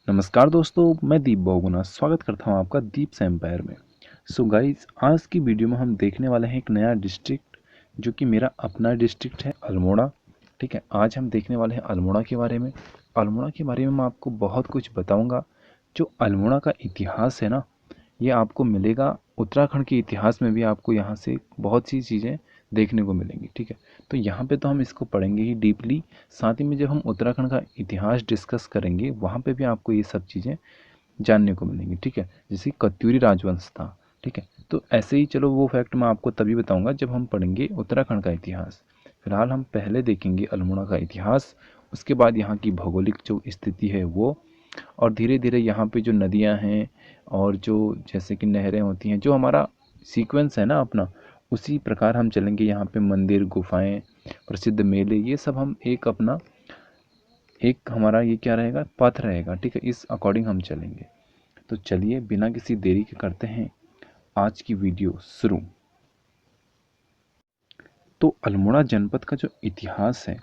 नमस्कार दोस्तों, मैं दीप बहुगुणा स्वागत करता हूं आपका दीप्स एम्पायर में। सो गाइस, आज की वीडियो में हम देखने वाले हैं एक नया डिस्ट्रिक्ट जो कि मेरा अपना डिस्ट्रिक्ट है, अल्मोड़ा। ठीक है, आज हम देखने वाले हैं अल्मोड़ा के बारे में। अल्मोड़ा के बारे में मैं आपको बहुत कुछ बताऊंगा। जो अल्मोड़ा का इतिहास है ना, ये आपको मिलेगा उत्तराखंड के इतिहास में भी। आपको यहाँ से बहुत सी चीज़ें देखने को मिलेंगी। ठीक है, तो यहाँ पे तो हम इसको पढ़ेंगे ही डीपली। साथ ही में जब हम उत्तराखंड का इतिहास डिस्कस करेंगे, वहाँ पे भी आपको ये सब चीज़ें जानने को मिलेंगी। ठीक है, जैसे कत्यूरी राजवंश था। ठीक है, तो ऐसे ही चलो वो फैक्ट मैं आपको तभी बताऊंगा जब हम पढ़ेंगे उत्तराखंड का इतिहास। फिलहाल हम पहले देखेंगे अल्मोड़ा का इतिहास, उसके बाद यहाँ की भौगोलिक जो स्थिति है वो, और धीरे धीरे यहाँ पे जो नदियाँ हैं और जो जैसे कि नहरें होती हैं, जो हमारा सीक्वेंस है ना अपना, उसी प्रकार हम चलेंगे। यहाँ पे मंदिर, गुफाएं, प्रसिद्ध मेले, ये सब हम एक अपना एक हमारा ये क्या रहेगा, पथ रहेगा। ठीक है, इस अकॉर्डिंग हम चलेंगे। तो चलिए बिना किसी देरी के करते हैं आज की वीडियो शुरू। तो अल्मोड़ा जनपद का जो इतिहास है,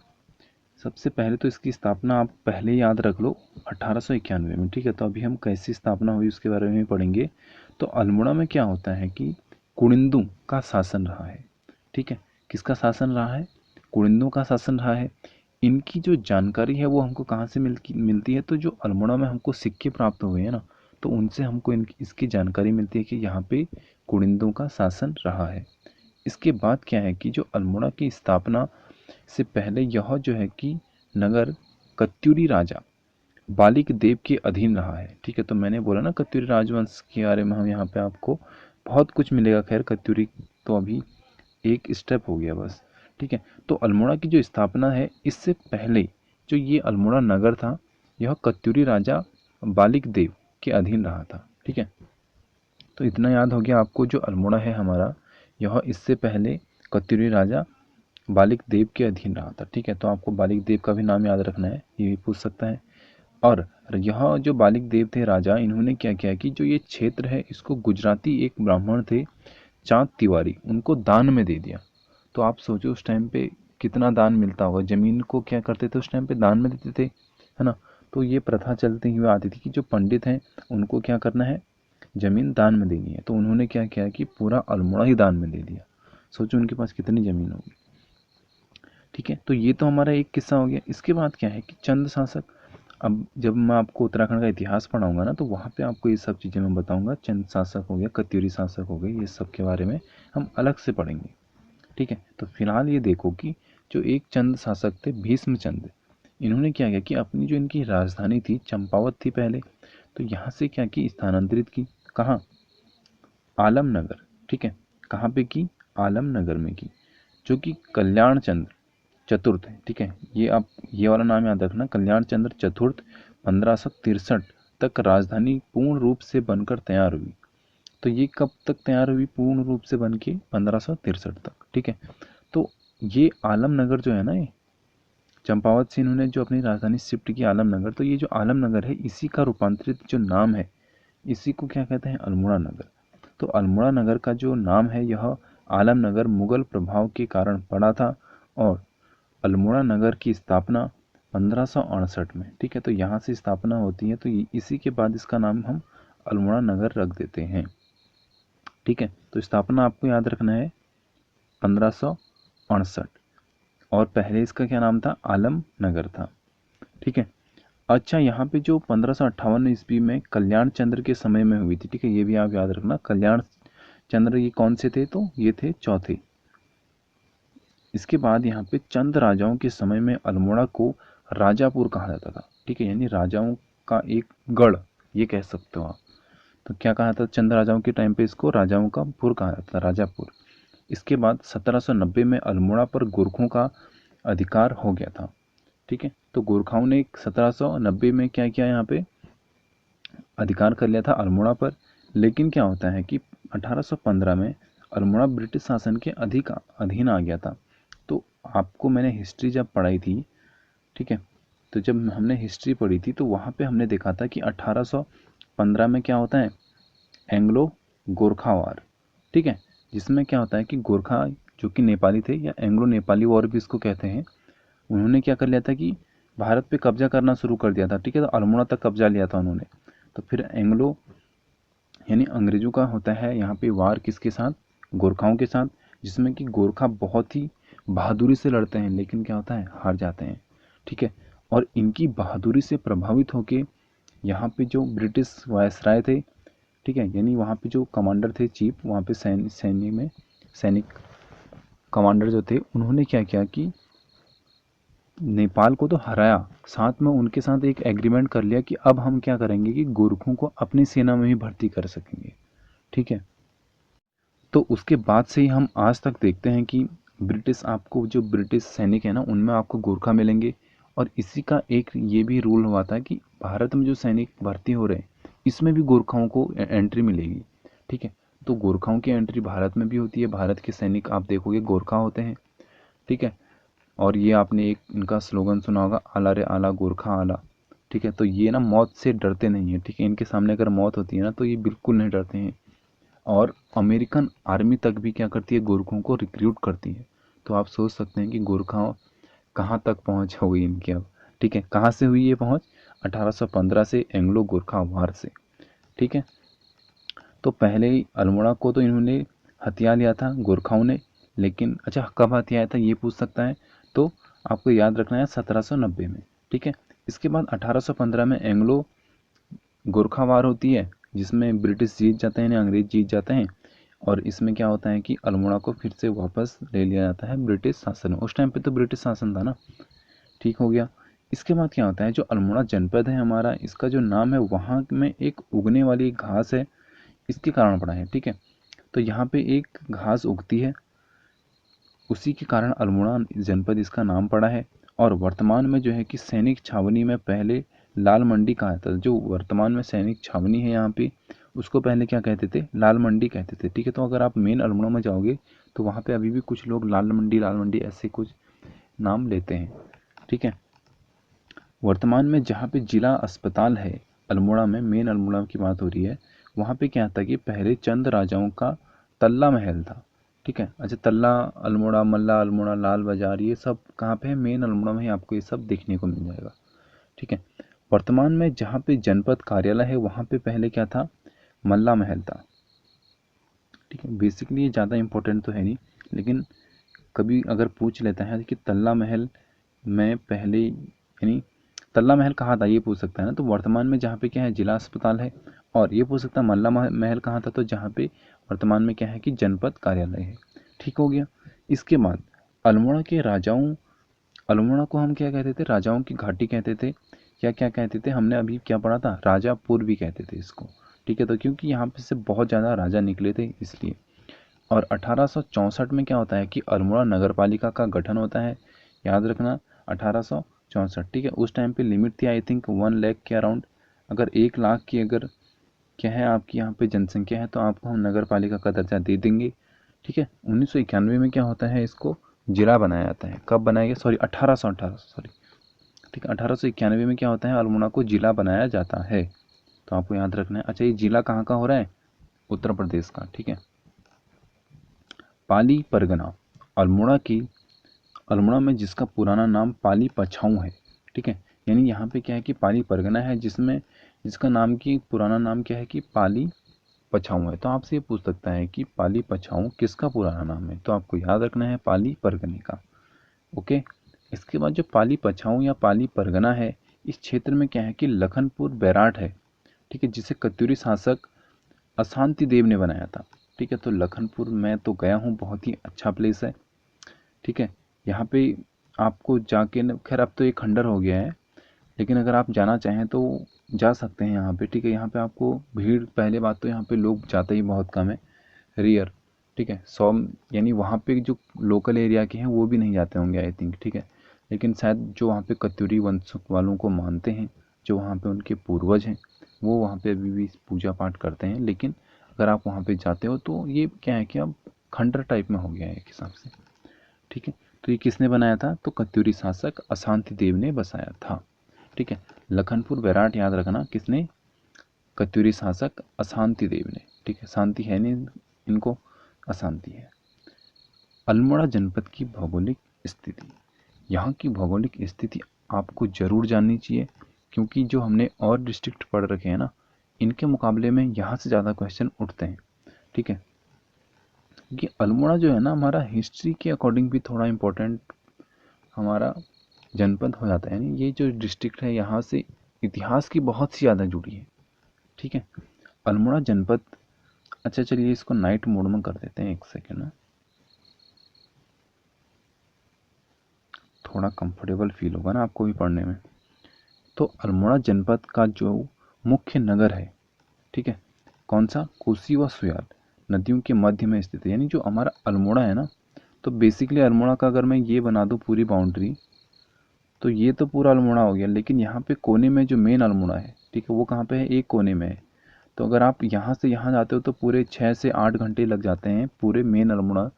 सबसे पहले तो इसकी स्थापना आप पहले याद रख लो, 1891 में। ठीक है, तो अभी हम कैसी स्थापना हुई उसके बारे में पढ़ेंगे। तो अल्मोड़ा में क्या होता है कि कुनिंदू का शासन रहा है। ठीक है, किसका शासन रहा है? कुनिंदू का शासन रहा है। इनकी जो जानकारी है वो हमको कहाँ से मिलती है? तो जो अल्मोड़ा में हमको सिक्के प्राप्त हुए हैं ना, तो उनसे हमको इसकी जानकारी मिलती है कि यहाँ पे कुनिंदू का शासन रहा है। इसके बाद क्या है कि जो अल्मोड़ा की स्थापना से पहले यह जो है कि नगर कत्यूरी राजा बालिक देव के अधीन रहा है। ठीक है, तो मैंने बोला ना कत्यूरी राजवंश के बारे में, हम यहाँ पे आपको बहुत कुछ मिलेगा। खैर, कत्यूरी तो अभी एक स्टेप हो गया बस। ठीक है, तो अल्मोड़ा की जो स्थापना है, इससे पहले जो ये अल्मोड़ा नगर था, यह कत्यूरी राजा बालिक देव के अधीन रहा था। ठीक है, तो इतना याद हो गया आपको। जो अल्मोड़ा है हमारा, यह इससे पहले कत्यूरी राजा बालिक देव के अधीन रहा था। ठीक है, तो आपको बालिक देव का भी नाम याद रखना है, ये भी पूछ सकता है। और यह जो बालिक देव थे राजा, इन्होंने क्या किया कि जो ये क्षेत्र है इसको गुजराती एक ब्राह्मण थे, चाँद तिवारी, उनको दान में दे दिया। तो आप सोचो उस टाइम पे कितना दान मिलता होगा। ज़मीन को क्या करते थे उस टाइम पे? दान में देते थे, है ना। तो ये प्रथा चलती हुई आती थी कि जो पंडित हैं उनको क्या करना है, ज़मीन दान में देनी है। तो उन्होंने क्या किया कि पूरा अल्मोड़ा ही दान में दे दिया। सोचो उनके पास कितनी ज़मीन होगी। ठीक है, तो ये तो हमारा एक किस्सा हो गया। इसके बाद क्या है कि चंद शासक। अब जब मैं आपको उत्तराखंड का इतिहास पढ़ाऊंगा ना, तो वहाँ पे आपको ये सब चीज़ें मैं बताऊंगा। चंद शासक हो गया, कत्यूरी शासक हो गए, ये सब के बारे में हम अलग से पढ़ेंगे। ठीक है, तो फिलहाल ये देखो कि जो एक चंद शासक थे, भीष्मचंद, इन्होंने क्या किया कि अपनी जो इनकी राजधानी थी, चंपावत थी पहले, तो यहाँ से क्या की, स्थानांतरित की। कहाँ? आलमनगर। ठीक है, कहाँ पे की? आलमनगर में की, जो कि कल्याण चंद्र चतुर्थ है। ठीक है, ये आप ये वाला नाम याद रखना, कल्याण चंद्र चतुर्थ 1563 तक राजधानी पूर्ण रूप से बनकर तैयार हुई। तो ये कब तक तैयार हुई पूर्ण रूप से बन के? 1563 तक। ठीक है, तो ये आलमनगर जो है ना, ये चंपावत से इन्होंने जो अपनी राजधानी शिफ्ट की आलमनगर, तो ये जो आलमनगर है, इसी का रूपांतरित जो नाम है, इसी को क्या कहते हैं? अल्मोड़ा नगर। तो अल्मोड़ा नगर का जो नाम है, यह आलमनगर मुगल प्रभाव के कारण पड़ा था। और अल्मोड़ा नगर की स्थापना 1568 में। ठीक है, तो यहाँ से स्थापना होती है, तो इसी के बाद इसका नाम हम अल्मोड़ा नगर रख देते हैं। ठीक है, तो स्थापना आपको याद रखना है 1568, और पहले इसका क्या नाम था? आलम नगर था। ठीक है, अच्छा, यहाँ पे जो 1558 ईस्वी में कल्याण चंद्र के समय में हुई थी। ठीक है, ये भी आप याद रखना। कल्याण चंद्र ये कौन से थे? तो ये थे चौथे। इसके बाद यहाँ पे चंद राजाओं के समय में अल्मोड़ा को राजापुर कहा जाता था। ठीक है, यानी राजाओं का एक गढ़, ये कह सकते हो आप। तो क्या कहा था? चंद राजाओं के टाइम पे इसको राजाओं का पुर कहा जाता था, राजापुर। इसके बाद 1790 में अल्मोड़ा पर गोरखों का अधिकार हो गया था। ठीक है, तो गोरखाओं ने 1790 में क्या किया, यहाँ पे अधिकार कर लिया था अल्मोड़ा पर। लेकिन क्या होता है कि 1815 में अल्मोड़ा ब्रिटिश शासन के अधीन आ गया था। तो आपको मैंने हिस्ट्री जब पढ़ाई थी, ठीक है, तो जब हमने हिस्ट्री पढ़ी थी तो वहाँ पे हमने देखा था कि 1815 में क्या होता है, एंग्लो गोरखा वार। ठीक है, जिसमें क्या होता है कि गोरखा जो कि नेपाली थे, या एंग्लो नेपाली वॉर भी इसको कहते हैं, उन्होंने क्या कर लिया था कि भारत पे कब्जा करना शुरू कर दिया था, ठीक है, तो अल्मोड़ा तक कब्जा लिया था उन्होंने। तो फिर एंग्लो यानी अंग्रेजों का होता है यहाँ पे वार किसके साथ, गोरखाओं के साथ, जिसमें कि गोरखा बहुत ही बहादुरी से लड़ते हैं, लेकिन क्या होता है, हार जाते हैं, ठीक है। और इनकी बहादुरी से प्रभावित होके यहाँ पे जो ब्रिटिश वायसराय थे, ठीक है, यानी वहाँ पे जो कमांडर थे, चीफ वहाँ पे सैनिक कमांडर जो थे, उन्होंने क्या किया कि नेपाल को तो हराया, साथ में उनके साथ एक एग्रीमेंट कर लिया कि अब हम क्या करेंगे कि गोरखों को अपनी सेना में ही भर्ती कर सकेंगे, ठीक है। तो उसके बाद से ही हम आज तक देखते हैं कि जो ब्रिटिश सैनिक है ना, उनमें आपको गोरखा मिलेंगे। और इसी का एक ये भी रूल हुआ था कि भारत में जो सैनिक भर्ती हो रहे हैं, इसमें भी गोरखाओं को एंट्री मिलेगी, ठीक है। तो गोरखाओं की एंट्री भारत में भी होती है, भारत के सैनिक आप देखोगे गोरखा होते हैं, ठीक है। और ये आपने एक इनका स्लोगन सुना होगा, आला रे आला गोरखा आला, ठीक है। तो ये ना मौत से डरते नहीं है, ठीक है, इनके सामने अगर मौत होती है ना तो ये बिल्कुल नहीं डरते हैं। और अमेरिकन आर्मी तक भी क्या करती है, गोरखों को रिक्रूट करती है। तो आप सोच सकते हैं कि गोरखा कहाँ तक पहुँच हो गई इनकी अब, ठीक है। कहाँ से हुई ये पहुँच, 1815 से एंग्लो गोरखा वार से, ठीक है। तो पहले ही अल्मोड़ा को तो इन्होंने हथिया लिया था गोरखाओं ने, लेकिन अच्छा कब हथियाया था ये पूछ सकता है, तो आपको याद रखना है 1790 में, ठीक है। इसके बाद 1815 में एंग्लो गोरखा वार होती है, जिसमें ब्रिटिश जीत जाते हैं, अंग्रेज जीत जाते हैं। और इसमें क्या होता है कि अल्मोड़ा को फिर से वापस ले लिया जाता है ब्रिटिश शासन में। उस टाइम पे तो ब्रिटिश शासन था ना, ठीक हो गया। इसके बाद क्या होता है, जो अल्मोड़ा जनपद है हमारा, इसका जो नाम है, वहाँ में एक उगने वाली एक घास है, इसके कारण पड़ा है, ठीक है। तो यहाँ पे एक घास उगती है, उसी के कारण अल्मोड़ा जनपद इसका नाम पड़ा है। और वर्तमान में जो है कि सैनिक छावनी में पहले लाल मंडी कहा जाता था, जो वर्तमान में सैनिक छावनी है यहाँ पे, उसको पहले क्या कहते थे, लाल मंडी कहते थे, ठीक है। तो अगर आप मेन अल्मोड़ा में जाओगे तो वहाँ पे अभी भी कुछ लोग लाल मंडी ऐसे कुछ नाम लेते हैं, ठीक है। वर्तमान में जहाँ पे जिला अस्पताल है अल्मोड़ा में, मेन अल्मोड़ा की बात हो रही है, वहाँ पे क्या था कि पहले चंद राजाओं का तल्ला महल था, ठीक है। अच्छा, तल्ला अल्मोड़ा, मल्ला अल्मोड़ा, लाल बाजार, ये सब कहाँ पे है, मेन अल्मोड़ा में ही आपको ये सब देखने को मिल जाएगा, ठीक है। वर्तमान में जहाँ पे जनपद कार्यालय है, वहाँ पे पहले क्या था, मल्ला महल था, ठीक है। बेसिकली ये ज़्यादा इंपॉर्टेंट तो है नहीं, लेकिन कभी अगर पूछ लेता है कि तल्ला महल में पहले यानी तल्ला महल कहाँ था, ये पूछ सकता है ना, तो वर्तमान में जहाँ पे क्या है, जिला अस्पताल है। और ये पूछ सकता है मल्ला महल कहाँ था, तो जहाँ पे वर्तमान में क्या है कि जनपद कार्यालय है, ठीक हो गया। इसके बाद अल्मोड़ा के राजाओं, अल्मोड़ा को हम क्या कहते थे, राजाओं की घाटी कहते थे, या क्या कहते थे, हमने अभी क्या पढ़ा था, राजापुर भी कहते थे इसको, ठीक है। तो क्योंकि यहाँ पे से बहुत ज़्यादा राजा निकले थे इसलिए। और 1864 में क्या होता है कि अल्मोड़ा नगर पालिका का गठन होता है, याद रखना 1864, ठीक है। उस टाइम पे लिमिट थी आई थिंक 1 लाख के अराउंड। अगर 1 लाख की अगर क्या है आपकी यहाँ पे जनसंख्या है, तो आपको हम नगर पालिका का दर्जा दे देंगे, ठीक है। 1991 में क्या होता है, इसको जिला बनाया जाता है। कब बनाया गया, सॉरी 1818 सॉरी, ठीक है, 1891 में क्या होता है, अल्मोड़ा को जिला बनाया जाता है। तो आपको याद रखना है। अच्छा, ये जिला कहाँ का हो रहा है, उत्तर प्रदेश का, ठीक है। पाली परगना, अल्मोड़ा की, अल्मोड़ा में जिसका पुराना नाम पाली पछाऊ है, ठीक है। यानी यहाँ पे क्या है कि पाली परगना है, जिसमें जिसका नाम की पुराना नाम क्या है कि पाली पछाऊ है। तो आपसे ये पूछ सकता है कि पाली पछाऊ किसका पुराना नाम है, तो आपको याद रखना है पाली परगने का, ओके। इसके बाद जो पाली पछाऊ या पाली परगना है, इस क्षेत्र में क्या है कि लखनपुर बैराट है, ठीक है, जिसे कत्यूरी शासक अशांति देव ने बनाया था, ठीक है। तो लखनपुर मैं तो गया हूँ, बहुत ही अच्छा प्लेस है, ठीक है। यहाँ पे आपको जाके खैर अब तो ये खंडर हो गया है, लेकिन अगर आप जाना चाहें तो जा सकते हैं यहाँ पे, ठीक है। यहाँ पे आपको भीड़, पहले बात तो यहाँ पे लोग जाते ही बहुत कम है, रियर, ठीक है। 100 यानी वहाँ पे जो लोकल एरिया के हैं वो भी नहीं जाते होंगे आई थिंक, ठीक है। लेकिन शायद जो वहाँ पे कत्यूरी वंश वालों को मानते हैं, जो वहाँ पे उनके पूर्वज हैं, वो वहाँ पे अभी भी पूजा पाठ करते हैं। लेकिन अगर आप वहाँ पे जाते हो तो ये क्या है कि अब खंडर टाइप में हो गया है एक हिसाब से, ठीक है। तो ये किसने बनाया था, तो कत्यूरी शासक अशांति देव ने बसाया था, ठीक है। लखनपुर बैराट याद रखना, किसने, कत्यूरी शासक अशांति देव ने, ठीक है। शांति है नहीं इनको, अशांति है। अल्मोड़ा जनपद की भौगोलिक स्थिति, यहाँ की भौगोलिक स्थिति आपको ज़रूर जाननी चाहिए, क्योंकि जो हमने और डिस्ट्रिक्ट पढ़ रखे हैं ना, इनके मुकाबले में यहाँ से ज़्यादा क्वेश्चन उठते हैं। ठीक है, कि अल्मोड़ा जो है ना हमारा हिस्ट्री के अकॉर्डिंग भी थोड़ा इम्पोर्टेंट हमारा जनपद हो जाता है। यानी ये जो डिस्ट्रिक्ट है यहाँ से इतिहास की बहुत सी ज़्यादा जुड़ी है। ठीक है, अल्मोड़ा जनपद। अच्छा चलिए इसको नाइट मोड में कर देते हैं, एक सेकेंड ना, थोड़ा कंफर्टेबल फील होगा ना आपको भी पढ़ने में। तो अल्मोड़ा जनपद का जो मुख्य नगर है, ठीक है, कौन सा, कोसी व सुयाल नदियों के मध्य में स्थित है। यानी जो हमारा अल्मोड़ा है ना, तो बेसिकली अल्मोड़ा का अगर मैं ये बना दूँ पूरी बाउंड्री, तो ये तो पूरा अल्मोड़ा हो गया, लेकिन यहाँ पे कोने में जो मेन अल्मोड़ा है, ठीक है, वो कहाँ पे है, एक कोने में है। तो अगर आप यहाँ से यहाँ जाते हो तो पूरे 6 से 8 घंटे लग जाते हैं पूरे मेन अल्मोड़ा,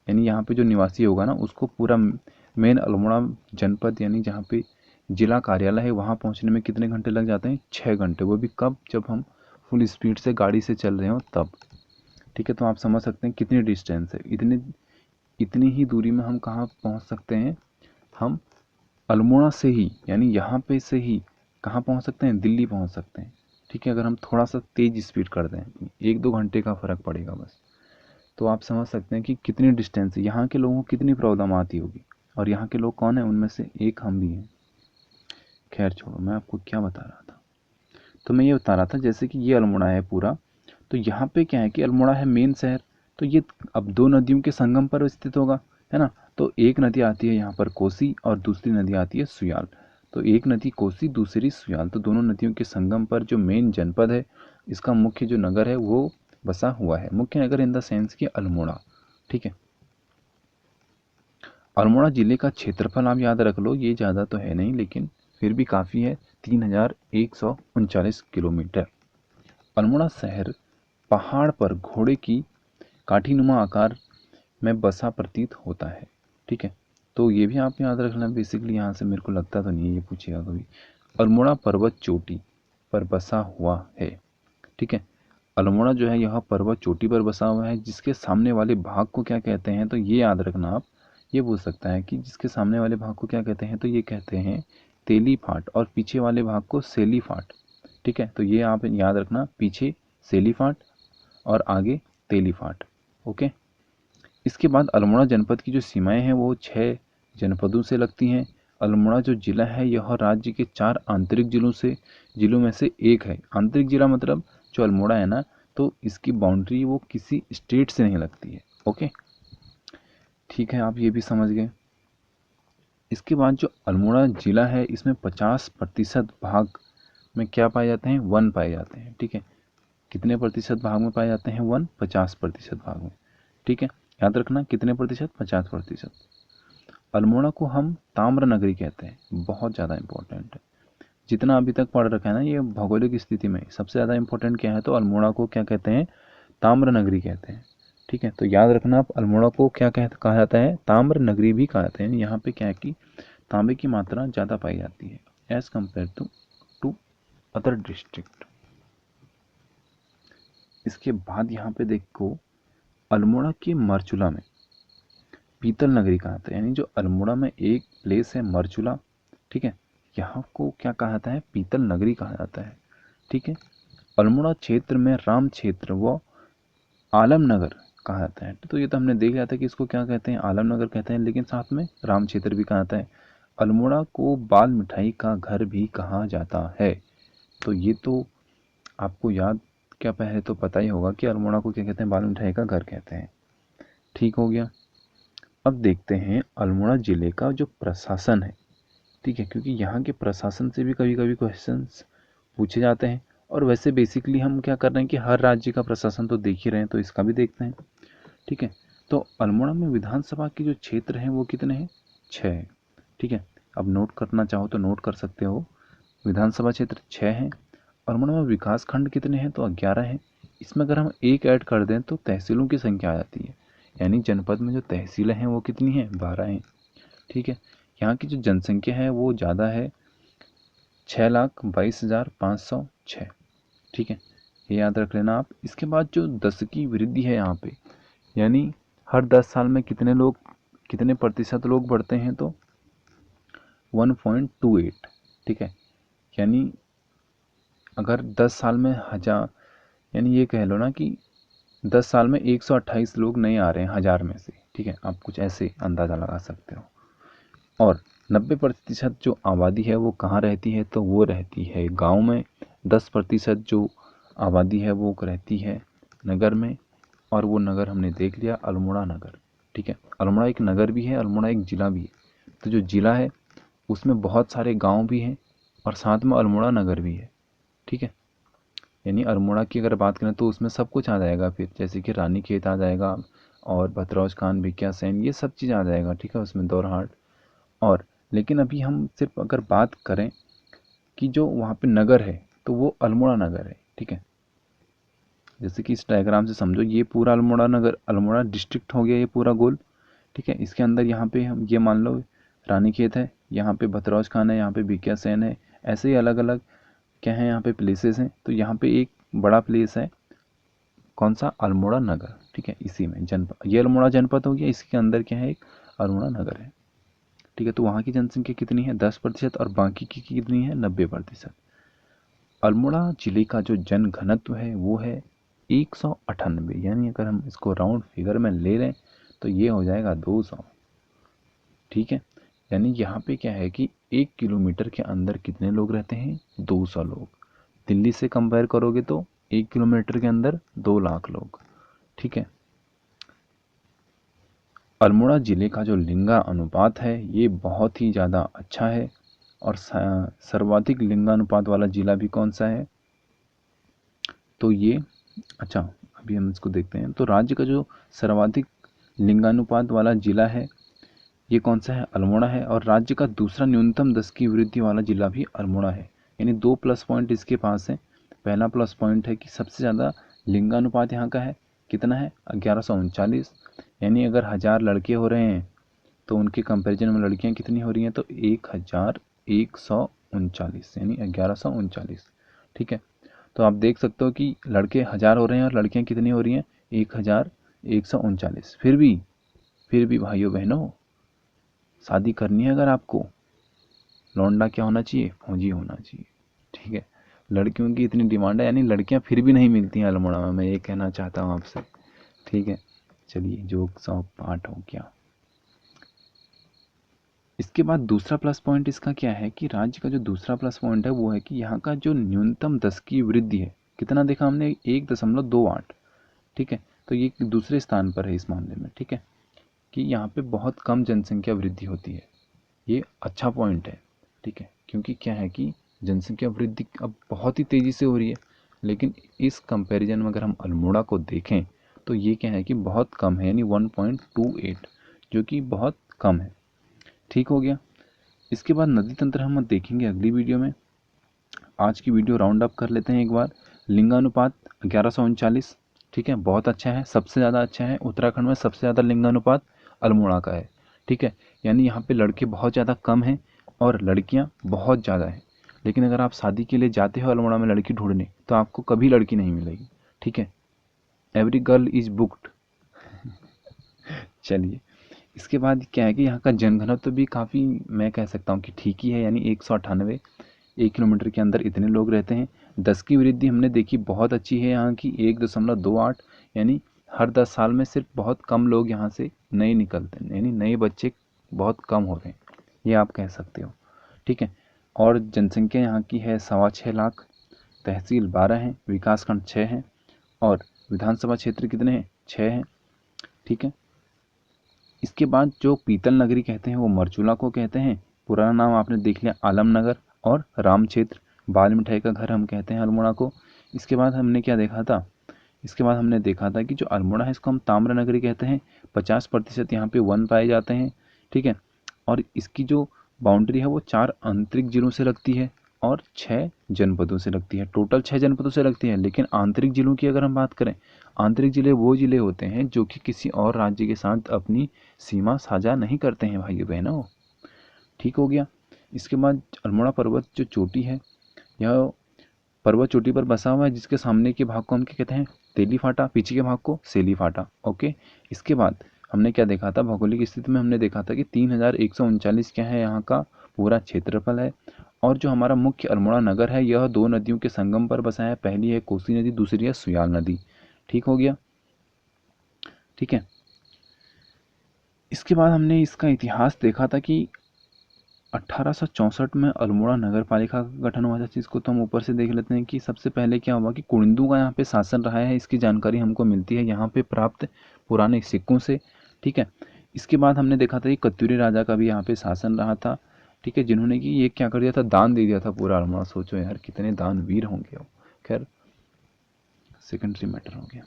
यानी यहाँ पे जो निवासी होगा ना उसको पूरा मेन अल्मोड़ा जनपद यानी जहाँ पे जिला कार्यालय है वहाँ पहुँचने में कितने घंटे लग जाते हैं, 6 घंटे। वो भी कब, जब हम फुल स्पीड से गाड़ी से चल रहे हो तब। ठीक है, तो आप समझ सकते हैं कितनी डिस्टेंस है, इतनी ही दूरी में हम कहाँ पहुँच सकते हैं, हम अल्मोड़ा से ही, यानी यहाँ पे से ही कहाँ पहुँच सकते हैं, दिल्ली पहुँच सकते हैं। ठीक है, अगर हम थोड़ा सा तेज़ स्पीड कर दें, 1-2 घंटे का फ़र्क पड़ेगा बस। तो आप समझ सकते हैं कि कितनी डिस्टेंस है, यहाँ के लोगों को कितनी प्रॉब्लम आती होगी। और यहाँ के लोग कौन है, उनमें से एक हम भी हैं। खैर छोड़ो, मैं आपको क्या बता रहा था, तो मैं ये बता रहा था जैसे कि ये अल्मोड़ा है पूरा, तो यहाँ पे क्या है कि अल्मोड़ा है मेन शहर, तो ये अब दो नदियों के संगम पर स्थित होगा, है ना। तो एक नदी आती है यहाँ पर कोसी और दूसरी नदी आती है सुयाल। तो एक नदी कोसी, दूसरी सुयाल, तो दोनों नदियों के संगम पर जो मेन जनपद है, इसका मुख्य जो नगर है वो बसा हुआ है। मुख्य नगर इन द सेंस कि अल्मोड़ा। ठीक है, अल्मोड़ा ज़िले का क्षेत्रफल आप याद रख लो, ये ज़्यादा तो है नहीं लेकिन फिर भी काफ़ी है, 3139 किलोमीटर। अल्मोड़ा शहर पहाड़ पर घोड़े की काठीनुमा आकार में बसा प्रतीत होता है। ठीक है, तो ये भी आप याद रखना, बेसिकली यहाँ से मेरे को लगता तो नहीं है ये पूछेगा कभी। अल्मोड़ा पर्वत चोटी पर बसा हुआ है। ठीक है, अल्मोड़ा जो है यह पर्वत चोटी पर बसा हुआ है, जिसके सामने वाले भाग को क्या कहते हैं, तो ये याद रखना आप। ये पूछ सकता है कि जिसके सामने वाले भाग को क्या कहते हैं, तो ये कहते हैं तेली फाट, और पीछे वाले भाग को सेली फाट। ठीक है, तो ये आप याद रखना, पीछे सेली फाट और आगे तेली फाट। ओके, इसके बाद अल्मोड़ा जनपद की जो सीमाएं हैं वो 6 जनपदों से लगती हैं। अल्मोड़ा जो जिला है यह राज्य के 4 आंतरिक जिलों में से एक है। आंतरिक जिला मतलब जो अल्मोड़ा है ना, तो इसकी बाउंड्री वो किसी स्टेट से नहीं लगती है। ओके, ठीक है, आप ये भी समझ गए। इसके बाद जो अल्मोड़ा जिला है इसमें 50% भाग में क्या पाए जाते हैं, वन पाए जाते हैं। ठीक है, कितने प्रतिशत भाग में पाए जाते हैं, वन, 50% भाग में। ठीक है, याद रखना कितने प्रतिशत, 50%। अल्मोड़ा को हम ताम्र नगरी कहते हैं, बहुत ज़्यादा इंपॉर्टेंट है। जितना अभी तक पढ़ रखा है ना ये भौगोलिक स्थिति में सबसे ज़्यादा इंपॉर्टेंट क्या है, तो अल्मोड़ा को क्या कहते हैं, ताम्र नगरी कहते हैं। ठीक है, तो याद रखना आप, अल्मोड़ा को क्या कहा जाता है, ताम्र नगरी भी कहा जाता है। यहाँ पे क्या है कि तांबे की मात्रा ज़्यादा पाई जाती है as compare to other district. इसके बाद यहाँ पे देखो, अल्मोड़ा के मरचुला में पीतल नगरी कहा जाता है। यानी जो अल्मोड़ा में एक प्लेस है मरचुला, ठीक है, यहाँ को क्या कहा जाता है, पीतल नगरी कहा जाता है। ठीक है, अल्मोड़ा क्षेत्र में राम क्षेत्र व आलमनगर कहा जाता है। तो ये तो हमने देख लिया था कि इसको क्या कहते हैं, आलमनगर कहते हैं, लेकिन साथ में राम क्षेत्र भी कहा जाता है। अल्मोड़ा को बाल मिठाई का घर भी कहा जाता है। तो ये तो आपको याद, क्या पहले तो पता ही होगा कि अल्मोड़ा को क्या कहते हैं, बाल मिठाई का घर कहते हैं। ठीक हो गया। अब देखते हैं अल्मोड़ा ज़िले का जो प्रशासन है। ठीक है, क्योंकि यहाँ के प्रशासन से भी कभी कभी क्वेश्चंस पूछे जाते हैं। और वैसे बेसिकली हम क्या कर रहे हैं कि हर राज्य का प्रशासन तो देख ही रहे हैं, तो इसका भी देखते हैं। ठीक है, तो अल्मोड़ा में विधानसभा के जो क्षेत्र हैं वो कितने हैं, 6। ठीक है, अब नोट करना चाहो तो नोट कर सकते हो, विधानसभा क्षेत्र 6 हैं। अल्मोड़ा में विकास खंड कितने हैं, तो 11 हैं। इसमें अगर हम एक ऐड कर दें तो तहसीलों की संख्या आ जाती है। यानी जनपद में जो तहसीलें हैं वो कितनी हैं, 12 हैं। ठीक है, यहाँ की जो जनसंख्या है वो ज़्यादा है, 6,22,506। ठीक है, ये याद रख लेना आप। इसके बाद जो 10 की वृद्धि है यहाँ पे, यानी हर 10 साल में कितने प्रतिशत लोग बढ़ते हैं, तो 1.28, ठीक है। यानी अगर 10 साल में हज़ार, यानी ये कह लो ना कि 10 साल में 128 लोग नए आ रहे हैं हज़ार में से, ठीक है। आप कुछ ऐसे अंदाज़ा लगा सकते हो। और 90% जो आबादी है वो कहाँ रहती है, तो वो रहती है गांव में। 10% जो आबादी है वो रहती है नगर में, और वो नगर हमने देख लिया अल्मोड़ा नगर, ठीक है। अल्मोड़ा एक नगर भी है, अल्मोड़ा एक ज़िला भी है। तो जो ज़िला है उसमें बहुत सारे गांव भी हैं और साथ में अल्मोड़ा नगर भी है, ठीक है। यानी अल्मोड़ा की अगर बात करें तो उसमें सब कुछ आ जाएगा, फिर जैसे कि रानीखेत आ जाएगा और भतरौज खान, भिकिया सैन, ये सब चीज़ आ जाएगा, ठीक है, उसमें दौरहाट। और लेकिन अभी हम सिर्फ अगर बात करें कि जो वहाँ पे नगर है तो वो अल्मोड़ा नगर है, ठीक है। जैसे कि इस डायग्राम से समझो, ये पूरा अल्मोड़ा नगर, अल्मोड़ा डिस्ट्रिक्ट हो गया ये पूरा गोल, ठीक है। इसके अंदर यहाँ पे हम ये मान लो रानीखेत है, यहाँ पे भतरौज खान है, यहाँ पे भिकिया सैन है, ऐसे ही अलग अलग क्या है यहाँ पे प्लेसेस हैं। तो यहाँ पे एक बड़ा प्लेस है, कौन सा, अल्मोड़ा नगर, ठीक है। इसी में जनपद, ये अल्मोड़ा जनपद हो गया, इसके अंदर क्या है, एक अल्मोड़ा नगर है, ठीक है। तो वहाँ की जनसंख्या कितनी है, 10%, और बाकी की कितनी है, 90%। अल्मोड़ा जिले का जो जन घनत्व है वो है 198, यानी अगर हम इसको राउंड फिगर में ले लें तो ये हो जाएगा 200, ठीक है। यानी यहाँ पे क्या है कि 1 किलोमीटर के अंदर कितने लोग रहते हैं, 200 लोग। दिल्ली से कंपेयर करोगे तो 1 किलोमीटर के अंदर 2 लाख लोग, ठीक है। अल्मोड़ा ज़िले का जो लिंगा अनुपात है ये बहुत ही ज़्यादा अच्छा है। और सर्वाधिक लिंगानुपात वाला ज़िला भी कौन सा है, तो ये, अच्छा अभी हम इसको देखते हैं। तो राज्य का जो सर्वाधिक लिंगानुपात वाला ज़िला है ये कौन सा है, अल्मोड़ा है। और राज्य का दूसरा न्यूनतम 10 की वृद्धि वाला ज़िला भी अल्मोड़ा है। यानी 2 प्लस पॉइंट इसके पास है। पहला प्लस पॉइंट है कि सबसे ज़्यादा लिंगानुपात यहाँ का है, कितना है, 1139। यानी अगर 1000 लड़के हो रहे हैं तो उनके कंपैरिजन में लड़कियां कितनी हो रही हैं, तो 1139, यानी 1139, ठीक है। तो आप देख सकते हो कि लड़के 1000 हो रहे हैं और लड़कियां कितनी हो रही हैं, 1139। फिर भी भाइयों बहनों, शादी करनी है अगर आपको, लौंडा क्या होना चाहिए, फौजी होना चाहिए, ठीक है। लड़कियों की इतनी डिमांड है, यानी लड़कियां फिर भी नहीं मिलती हैं अल्मोड़ा में, मैं ये कहना चाहता हूँ आपसे, ठीक है। चलिए, जोक्स ऑफ पार्ट हो गया। इसके बाद दूसरा प्लस पॉइंट इसका क्या है कि राज्य का जो दूसरा प्लस पॉइंट है वो है कि यहाँ का जो न्यूनतम 10 की वृद्धि है, कितना देखा हमने, 1.28, ठीक है। तो ये दूसरे स्थान पर है इस मामले में, ठीक है, कि यहाँ पे बहुत कम जनसंख्या वृद्धि होती है। ये अच्छा पॉइंट है, ठीक है, क्योंकि क्या है कि जनसंख्या वृद्धि अब बहुत ही तेज़ी से हो रही है। लेकिन इस कंपैरिजन में अगर हम अल्मोड़ा को देखें तो ये क्या है कि बहुत कम है, यानी 1.28, जो कि बहुत कम है, ठीक हो गया। इसके बाद नदी तंत्र हम देखेंगे अगली वीडियो में। आज की वीडियो राउंड अप कर लेते हैं एक बार। लिंगानुपात 1139, ठीक है, बहुत अच्छा है, सबसे ज़्यादा अच्छा है। उत्तराखंड में सबसे ज़्यादा लिंगानुपात अल्मोड़ा का है, ठीक है। यानी यहाँ पे लड़के बहुत ज़्यादा कम हैं और लड़कियाँ बहुत ज़्यादा हैं। लेकिन अगर आप शादी के लिए जाते हो अल्मोड़ा में लड़की ढूंढने तो आपको कभी लड़की नहीं मिलेगी, ठीक है। Every girl is booked. चलिए, इसके बाद क्या है कि यहाँ का जनघनत्व भी काफ़ी, मैं कह सकता हूँ कि ठीक ही है, यानी 198, 1 किलोमीटर के अंदर इतने लोग रहते हैं। 10 की वृद्धि हमने देखी बहुत अच्छी है यहाँ की, 1.28, यानी हर 10 साल में सिर्फ बहुत कम लोग यहाँ से नए निकलते हैं, यानी नए बच्चे बहुत कम हो रहे हैं, ये आप कह सकते हो, ठीक है। और जनसंख्या यहाँ की है 6.25 लाख। तहसील 12 हैं, विकासखंड 6 हैं, और विधानसभा क्षेत्र कितने हैं, 6 हैं, ठीक है। इसके बाद जो पीतल नगरी कहते हैं वो मरचूला को कहते हैं। पुराना नाम आपने देख लिया आलमनगर और राम क्षेत्र। बाल मिठाई का घर हम कहते हैं अल्मोड़ा को। इसके बाद हमने क्या देखा था, इसके बाद हमने देखा था कि जो अल्मोड़ा है इसको हम ताम्र नगरी कहते हैं। 50% यहाँ पे वन पाए जाते हैं, ठीक है। और इसकी जो बाउंड्री है वो 4 आंतरिक जिलों से लगती है और 6 जनपदों से लगती है। टोटल 6 जनपदों से लगती है, लेकिन आंतरिक जिलों की अगर हम बात करें, आंतरिक जिले वो जिले होते हैं जो कि किसी और राज्य के साथ अपनी सीमा साझा नहीं करते हैं भाइयों बहनों, ठीक हो गया। इसके बाद अल्मोड़ा पर्वत जो चोटी है, यह पर्वत चोटी पर बसा हुआ है, जिसके सामने के भाग को हम क्या कहते हैं, तेली फाटा, पीछे के भाग को सेली फाटा, ओके। इसके बाद हमने क्या देखा था, भौगोलिक स्थिति में हमने देखा था कि 3139 क्या है यहाँ का पूरा क्षेत्रफल है। और जो हमारा मुख्य अल्मोड़ा नगर है यह 2 नदियों के संगम पर बसा है, पहली है कोसी नदी, दूसरी है सुयाल नदी। ठीक हो गया, ठीक है। इसके बाद हमने इसका इतिहास देखा था कि 1864 में अल्मोड़ा नगर पालिका का गठन हुआ था। जिसको तो हम ऊपर से देख लेते हैं कि सबसे पहले क्या हुआ कि कुड़िंदू का यहाँ पे शासन रहा है, इसकी जानकारी हमको मिलती है यहाँ पे प्राप्त पुराने सिक्कों से। ठीक है, इसके बाद हमने देखा था कि कत्यूरी राजा का भी यहाँ पे शासन रहा था। ठीक है, जिन्होंने कि ये क्या कर दिया था, दान दे दिया था पूरा अल्मोड़ा। सोचो यार कितने दानवीर होंगे वो। खैर सेकेंडरी मैटर हो गया।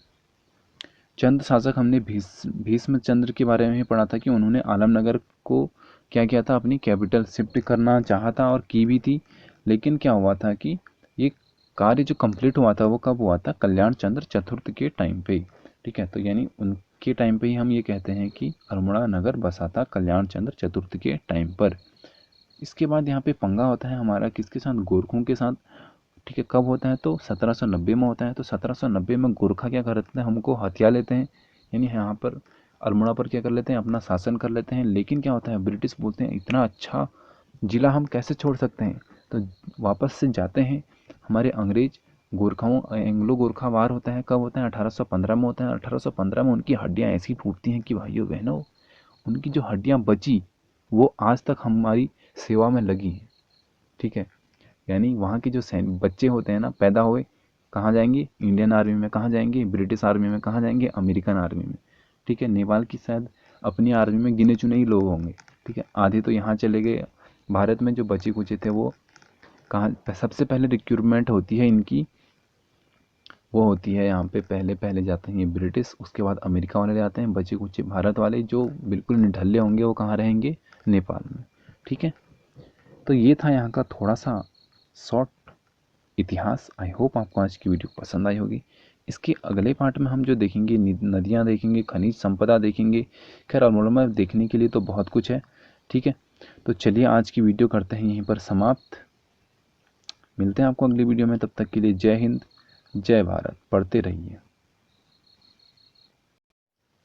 चंद शासक, हमने भीष्म चंद्र के बारे में ही पढ़ा था कि उन्होंने आलमनगर को क्या किया था, अपनी कैपिटल शिफ्ट करना चाहा था और की भी थी। लेकिन क्या हुआ था कि ये कार्य जो कंप्लीट हुआ था वो कब हुआ था, कल्याण चंद्र चतुर्थ के टाइम पे। ठीक है, तो यानी उनके टाइम पे ही हम ये कहते हैं कि अल्मोड़ा नगर बसा था कल्याण चंद्र चतुर्थ के टाइम पर। इसके बाद यहाँ पे पंगा होता है हमारा किसके साथ, गोरखों के साथ। ठीक है, कब होता है तो 1790 में होता है। तो 1790 में गोरखा क्या करते हैं, हमको हथिया लेते हैं, यानी यहाँ पर अल्मोड़ा पर क्या कर लेते हैं, अपना शासन कर लेते हैं। लेकिन क्या होता है, ब्रिटिश बोलते हैं इतना अच्छा जिला हम कैसे छोड़ सकते हैं, तो वापस से जाते हैं हमारे अंग्रेज गोरखाओं, एंग्लो गोरखा वार होता है। कब होता है, 1815 में होता है। 1815 में उनकी हड्डियाँ ऐसी टूटती हैं कि भाइयों बहनों, उनकी जो हड्डियाँ बची वो आज तक हमारी सेवा में लगी हैं। ठीक है, यानी वहाँ के जो सैनिक बच्चे होते हैं ना, पैदा हुए कहाँ जाएंगे, इंडियन आर्मी में, कहाँ जाएंगे, ब्रिटिश आर्मी में, कहाँ जाएंगे, अमेरिकन आर्मी में। ठीक है, नेपाल की शायद अपनी आर्मी में गिने चुने ही लोग होंगे। ठीक है, आधे तो यहाँ चले गए। भारत में जो बचे कुचे थे वो कहाँ, सबसे पहले रिक्रूटमेंट होती है इनकी, वो होती है यहाँ पे, पहले पहले जाते हैं ये ब्रिटिश, उसके बाद अमेरिका वाले जाते हैं। बचे कुचे भारत वाले जो बिल्कुल निढल्ले होंगे वो कहाँ रहेंगे, नेपाल में। ठीक है, तो ये था यहाँ का थोड़ा सा शॉर्ट इतिहास। आई होप आपको आज की वीडियो पसंद आई होगी। इसके अगले पार्ट में हम जो देखेंगे, नदियाँ देखेंगे, खनिज संपदा देखेंगे। खैर अल्मोड़ा में देखने के लिए तो बहुत कुछ है। ठीक है, तो चलिए आज की वीडियो करते हैं यहीं पर समाप्त। मिलते हैं आपको अगली वीडियो में, तब तक के लिए जय हिंद, जय भारत, पढ़ते रहिए।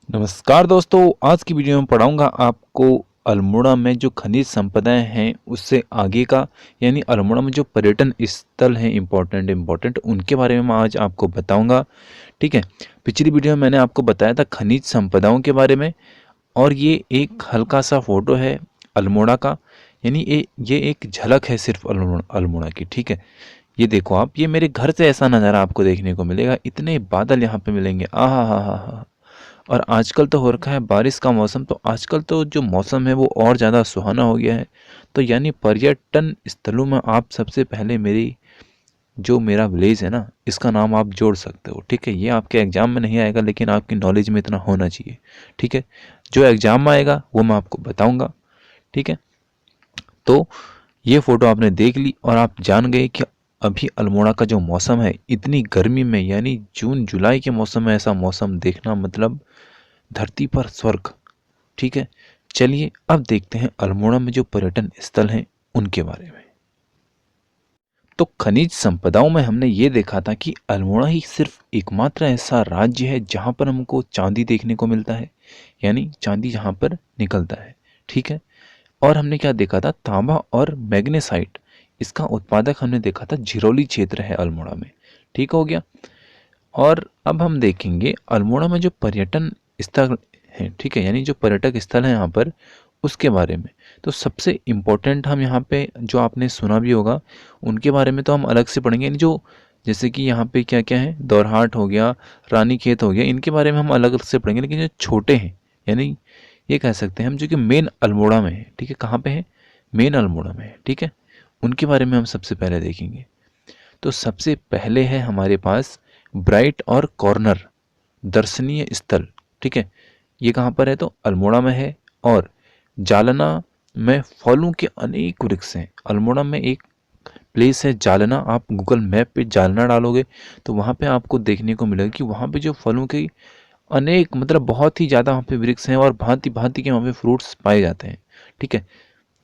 नमस्कार दोस्तों, आज की वीडियो में पढ़ाऊंगा आपको अल्मोड़ा में जो खनिज संपदाएं हैं उससे आगे का, यानी अल्मोड़ा में जो पर्यटन स्थल हैं इम्पोर्टेंट उनके बारे में मैं आज आपको बताऊंगा। ठीक है, पिछली वीडियो में मैंने आपको बताया था खनिज संपदाओं के बारे में, और ये एक हल्का सा फोटो है अल्मोड़ा का, यानी ये एक झलक है सिर्फ अल्मोड़ा की। ठीक है, ये देखो आप, ये मेरे घर से ऐसा नज़ारा आपको देखने को मिलेगा, इतने बादल यहाँ पे मिलेंगे, आहा हा हा हा। और आजकल तो हो रखा है बारिश का मौसम, तो आजकल तो जो मौसम है वो और ज़्यादा सुहाना हो गया है। तो यानी पर्यटन स्थलों में आप सबसे पहले मेरा विलेज है ना, इसका नाम आप जोड़ सकते हो। ठीक है, ये आपके एग्जाम में नहीं आएगा लेकिन आपकी नॉलेज में इतना होना चाहिए। ठीक है, जो एग्जाम में आएगा वो मैं आपको बताऊंगा। ठीक है, तो ये फोटो आपने देख ली और आप जान गए कि अभी अल्मोड़ा का जो मौसम है, इतनी गर्मी में, यानी जून जुलाई के मौसम में ऐसा मौसम देखना मतलब धरती पर स्वर्ग। ठीक है, चलिए अब देखते हैं अल्मोड़ा में जो पर्यटन स्थल हैं उनके बारे में। तो खनिज संपदाओं में हमने ये देखा था कि अल्मोड़ा ही सिर्फ एकमात्र ऐसा राज्य है जहाँ पर हमको चांदी देखने को मिलता है, यानी चांदी जहाँ पर निकलता है। ठीक है, और हमने क्या देखा था, तांबा और मैग्नेसाइट, इसका उत्पादक हमने देखा था झिरोली क्षेत्र है अल्मोड़ा में। ठीक हो गया, और अब हम देखेंगे अल्मोड़ा में जो पर्यटन स्थल हैं, ठीक है, यानी जो पर्यटक स्थल हैं यहाँ पर, उसके बारे में। तो सबसे इम्पोर्टेंट हम यहाँ पे जो आपने सुना भी होगा उनके बारे में तो हम अलग से पढ़ेंगे, यानी जो जैसे कि यहाँ पे क्या क्या है, दौरहाट हो गया, रानीखेत हो गया, इनके बारे में हम अलग अलग से पढ़ेंगे। लेकिन जो छोटे हैं, यानी ये कह सकते हैं हम, जो कि मेन अल्मोड़ा में है, ठीक है, कहाँ पे है, मेन अल्मोड़ा में है, ठीक है, उनके बारे में हम सबसे पहले देखेंगे। तो सबसे पहले है हमारे पास ब्राइट और कॉर्नर दर्शनीय स्थल। ठीक है, ये कहाँ पर है तो अल्मोड़ा में है। और जालना में फलों के अनेक वृक्ष हैं। अल्मोड़ा में एक प्लेस है जालना, आप गूगल मैप पे जालना डालोगे तो वहाँ पे आपको देखने को मिलेगा कि वहाँ पे जो फलों के अनेक, मतलब बहुत ही ज़्यादा वहाँ पे वृक्ष हैं और भांति भांति के वहाँ पे फ्रूट्स पाए जाते हैं। ठीक है,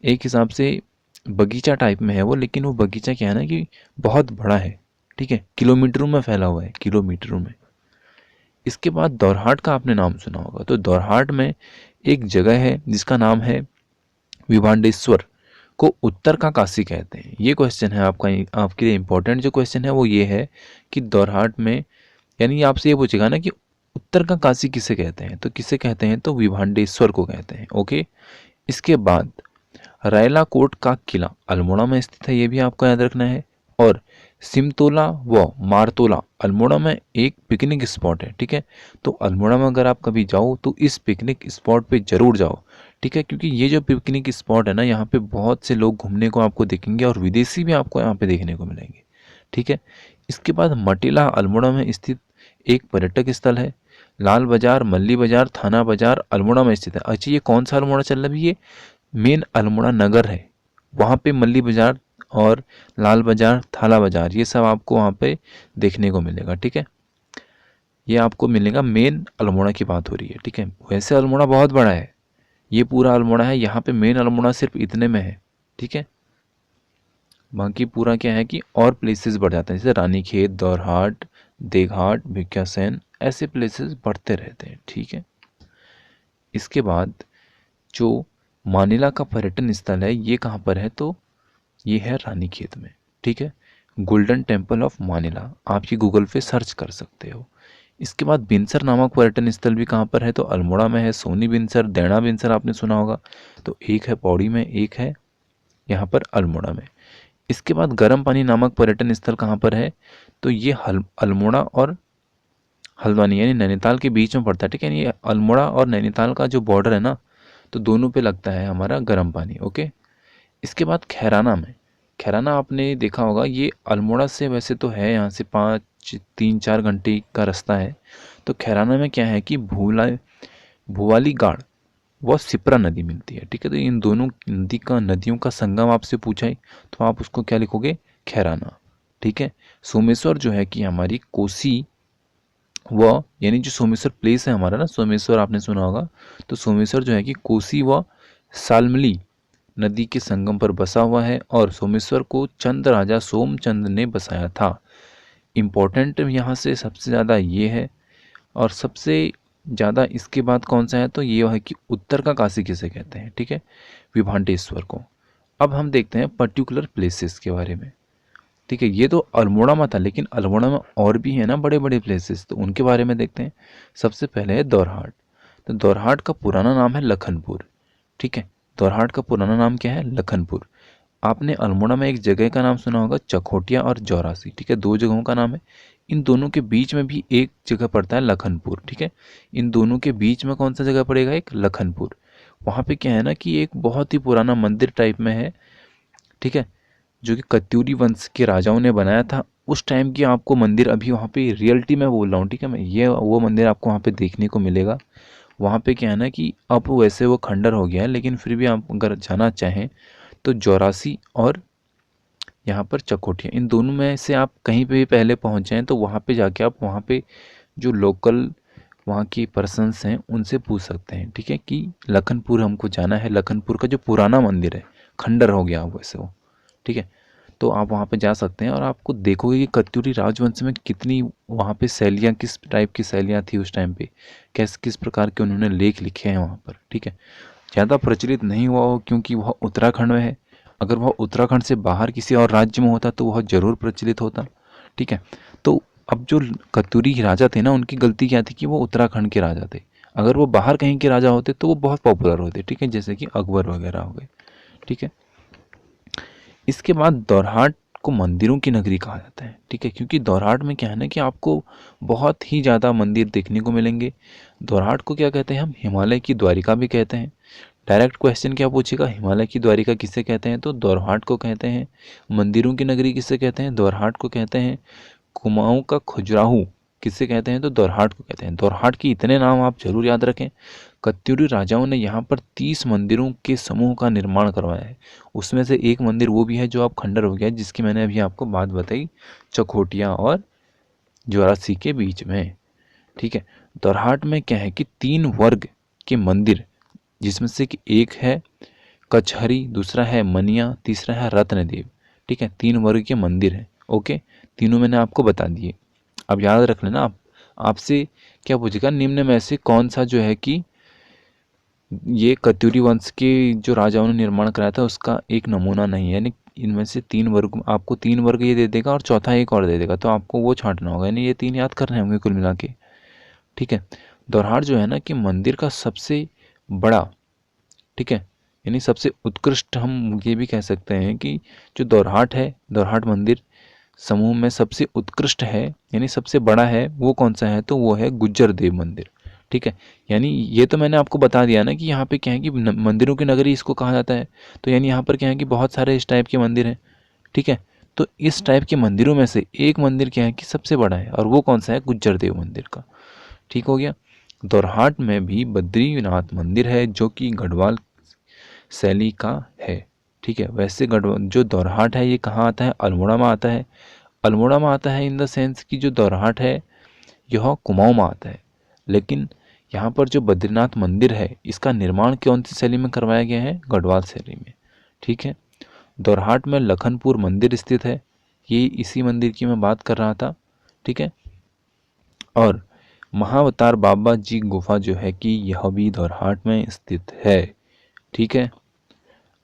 एक हिसाब से बगीचा टाइप में है वो, लेकिन वो बगीचा क्या है ना कि बहुत बड़ा है। ठीक है, किलोमीटरों में फैला हुआ है, किलोमीटरों में। इसके बाद दौरहाट का आपने नाम सुना होगा। तो दौरहाट में एक जगह है जिसका नाम है विभांडेश्वर। को उत्तर का काशी कहते हैं? ये क्वेश्चन है आपका, आपके लिए इम्पोर्टेंट जो क्वेश्चन है वो ये है कि दोरहाट में, यानी आपसे ये पूछेगा ना कि उत्तर का काशी किसे कहते हैं, तो किसे कहते हैं, तो विभांडेश्वर को कहते हैं। ओके। इसके बाद रायला कोट का किला अल्मोड़ा में स्थित है, ये भी आपको याद रखना है। और सिमतोला व मारतोला अल्मोड़ा में एक पिकनिक स्पॉट है। ठीक है, तो अल्मोड़ा में अगर आप कभी जाओ तो इस पिकनिक स्पॉट पे जरूर जाओ। ठीक है, क्योंकि ये जो पिकनिक स्पॉट है ना, यहाँ पे बहुत से लोग घूमने को आपको देखेंगे और विदेशी भी आपको यहाँ पे देखने को मिलेंगे। ठीक है। इसके बाद मटेला अल्मोड़ा में स्थित एक पर्यटक स्थल है। लाल बाजार, मल्ली बाजार, थाना बाजार अल्मोड़ा में स्थित है। अच्छा, ये कौन सा अल्मोड़ा चल रहा है? ये मेन अल्मोड़ा नगर है, वहाँ पे मल्ली बाजार और लाल बाजार, थाला बाजार, ये सब आपको वहाँ पे देखने को मिलेगा। ठीक है, ये आपको मिलेगा, मेन अल्मोड़ा की बात हो रही है। ठीक है, वैसे अल्मोड़ा बहुत बड़ा है, ये पूरा अल्मोड़ा है, यहाँ पे मेन अल्मोड़ा सिर्फ इतने में है। ठीक है, बाकी पूरा क्या है कि और प्लेसेस बढ़ जाते हैं, जैसे रानीखेत, दौरहाट, देघाट, भिकियासैन, ऐसे प्लेसेस बढ़ते रहते हैं। ठीक है, इसके बाद जो मानिला का पर्यटन स्थल है ये कहाँ पर है, तो ये है रानीखेत में। ठीक है, गोल्डन टेम्पल ऑफ मानिला, आप ये गूगल पे सर्च कर सकते हो। इसके बाद बिनसर नामक पर्यटन स्थल भी कहाँ पर है, तो अल्मोड़ा में है। सोनी बिनसर, दैणा बिनसर आपने सुना होगा, तो एक है पौड़ी में, एक है यहाँ पर अल्मोड़ा में। इसके बाद गर्म पानी नामक पर्यटन स्थल कहाँ पर है, तो ये अल्मोड़ा और हल्द्वानी यानी नैनीताल के बीच में पड़ता है। ठीक है, ये अल्मोड़ा और नैनीताल का जो बॉर्डर है ना, तो दोनों पे लगता है हमारा गर्म पानी। ओके। इसके बाद खैराना में, खैराना आपने देखा होगा, ये अल्मोड़ा से वैसे तो है यहाँ से 3-4 घंटे का रास्ता है। तो खैराना में क्या है कि भुवाली गाड़ व सिप्रा नदी मिलती है। ठीक है, तो इन दोनों नदियों का संगम आपसे पूछा है तो आप उसको क्या लिखोगे, खैराना। ठीक है, सोमेश्वर जो है कि हमारी कोसी व, यानी जो सोमेश्वर प्लेस है हमारा ना, सोमेश्वर आपने सुना होगा, तो सोमेश्वर जो है कि कोसी व सालमली नदी के संगम पर बसा हुआ है और सोमेश्वर को चंद राजा सोमचंद ने बसाया था। इम्पोर्टेंट यहाँ से सबसे ज़्यादा ये है, और सबसे ज़्यादा इसके बाद कौन सा है, तो ये है कि उत्तर का काशी किसे कहते हैं। ठीक है, विभांडेश्वर को। अब हम देखते हैं पर्टिकुलर प्लेसेस के बारे में। ठीक है, ये तो अल्मोड़ा में था, लेकिन अल्मोड़ा में और भी है ना बड़े बड़े प्लेसेस, तो उनके बारे में देखते हैं। सबसे पहले है दौरहाट। तो दौरहाट का पुराना नाम है लखनपुर। ठीक है, दौरहाट का पुराना नाम क्या है, लखनपुर। आपने अल्मोड़ा में एक जगह का नाम सुना होगा, चकोटिया और जौरासी। ठीक है, दो जगहों का नाम है। इन दोनों के बीच में भी एक जगह पड़ता है लखनपुर। ठीक है, इन दोनों के बीच में कौन सा जगह पड़ेगा, एक लखनपुर। वहाँ पे क्या है ना कि एक बहुत ही पुराना मंदिर टाइप में है। ठीक है, जो कि कत्यूरी वंश के राजाओं ने बनाया था उस टाइम की, आपको मंदिर अभी वहाँ पे रियलिटी में बोल रहा हूँ। ठीक है, मैं ये वो मंदिर आपको वहाँ पे देखने को मिलेगा। वहाँ पे क्या है ना कि अब वैसे वो खंडर हो गया है, लेकिन फिर भी आप अगर जाना चाहें तो जौरासी और यहाँ पर चकोटिया, इन दोनों में से आप कहीं पे भी पहले पहुँच जाएँ तो वहाँ पे जाके आप वहाँ पे जो लोकल वहाँ की पर्सन्स हैं उनसे पूछ सकते हैं। ठीक है, कि लखनपुर हमको जाना है, लखनपुर का जो पुराना मंदिर है, खंडर हो गया वैसे वो। ठीक है, तो आप वहाँ पे जा सकते हैं और आपको देखोगे कि कत्यूरी राजवंश में कितनी वहाँ पे शैलियाँ, किस टाइप की शैलियाँ थी उस टाइम पे, किस प्रकार के उन्होंने लेख लिखे हैं वहाँ पर। ठीक है, ज़्यादा प्रचलित नहीं हुआ हो क्योंकि वह उत्तराखंड में है। अगर वह उत्तराखंड से बाहर किसी और राज्य में होता तो वह ज़रूर प्रचलित होता। ठीक है, तो अब जो कत्यूरी राजा थे ना, उनकी गलती क्या थी कि वो उत्तराखंड के राजा थे। अगर वो बाहर कहीं के राजा होते तो वो बहुत पॉपुलर होते। ठीक है, जैसे कि अकबर वगैरह हो गए। ठीक है, इसके बाद दौरहाट को मंदिरों की नगरी कहा जाता है। ठीक है, क्योंकि दौरहाट में क्या है ना कि आपको बहुत ही ज़्यादा मंदिर देखने को मिलेंगे। दौरहाट को क्या कहते हैं हम, हिमालय की द्वारिका भी कहते हैं। डायरेक्ट क्वेश्चन क्या पूछेगा, हिमालय की द्वारिका किसे कहते हैं, तो दौरहाट को कहते हैं। मंदिरों की नगरी किसे कहते हैं, दौरहाट को कहते हैं। कुमाऊं का खजुराहो किसे कहते हैं, तो दौरहाट को कहते हैं। दौरहाट के इतने नाम आप जरूर याद रखें। कत्यूरी राजाओं ने यहाँ पर 30 मंदिरों के समूह का निर्माण करवाया है। उसमें से एक मंदिर वो भी है जो अब खंडर हो गया है, जिसकी मैंने अभी आपको बात बताई, चकोटिया और ज्वारासी के बीच में। ठीक है, दौरहाट में क्या है कि 3 वर्ग के मंदिर, जिसमें से कि एक है कचहरी, दूसरा है मनिया, तीसरा है रत्नदेव। ठीक है, 3 वर्ग के मंदिर हैं। ओके, तीनों मैंने आपको बता दिए। अब याद रख लेना, आप आपसे क्या पूछेगा, निम्न में से कौन सा जो है कि ये कत्यूरी वंश के जो राजाओं ने निर्माण कराया था उसका एक नमूना नहीं है, यानी इनमें से 3 वर्ग, आपको 3 वर्ग ये दे देगा और चौथा एक और दे देगा, तो आपको वो छांटना होगा, यानी ये 3 याद करने होंगे कुल मिला के। ठीक है, दोरहाट जो है ना कि मंदिर का सबसे बड़ा, ठीक है, यानी सबसे उत्कृष्ट, हम ये भी कह सकते हैं कि जो दोरहाट है, दोरहाट मंदिर समूह में सबसे उत्कृष्ट है, यानी सबसे बड़ा है, वो कौन सा है, तो वो है गुज्जर देव मंदिर। ठीक है, यानी ये तो मैंने आपको बता दिया ना कि यहाँ पे क्या है कि मंदिरों की नगरी इसको कहा जाता है, तो यानी यहाँ पर क्या है कि बहुत सारे इस टाइप के मंदिर हैं। ठीक है, तो इस टाइप के मंदिरों में से एक मंदिर क्या है कि सबसे बड़ा है, और वो कौन सा है, गुज्जर देव मंदिर का। ठीक हो गया। दोरहाट में भी बद्रीनाथ मंदिर है जो कि गढ़वाल शैली का है। ठीक है, वैसे गढ़वाल जो दोरहाट है ये कहाँ आता है, अल्मोड़ा में आता है। अल्मोड़ा में आता है इन द सेंस कि जो दोरहाट है यह कुमाऊं में आता है, लेकिन यहाँ पर जो बद्रीनाथ मंदिर है इसका निर्माण कौन सी शैली में करवाया गया है, गढ़वाल शैली में। ठीक है, दोरहाट में लखनपुर मंदिर स्थित है, ये इसी मंदिर की मैं बात कर रहा था। ठीक है, और महाअवतार बाबा जी गुफा जो है कि यह भी दोरहाट में स्थित है। ठीक है,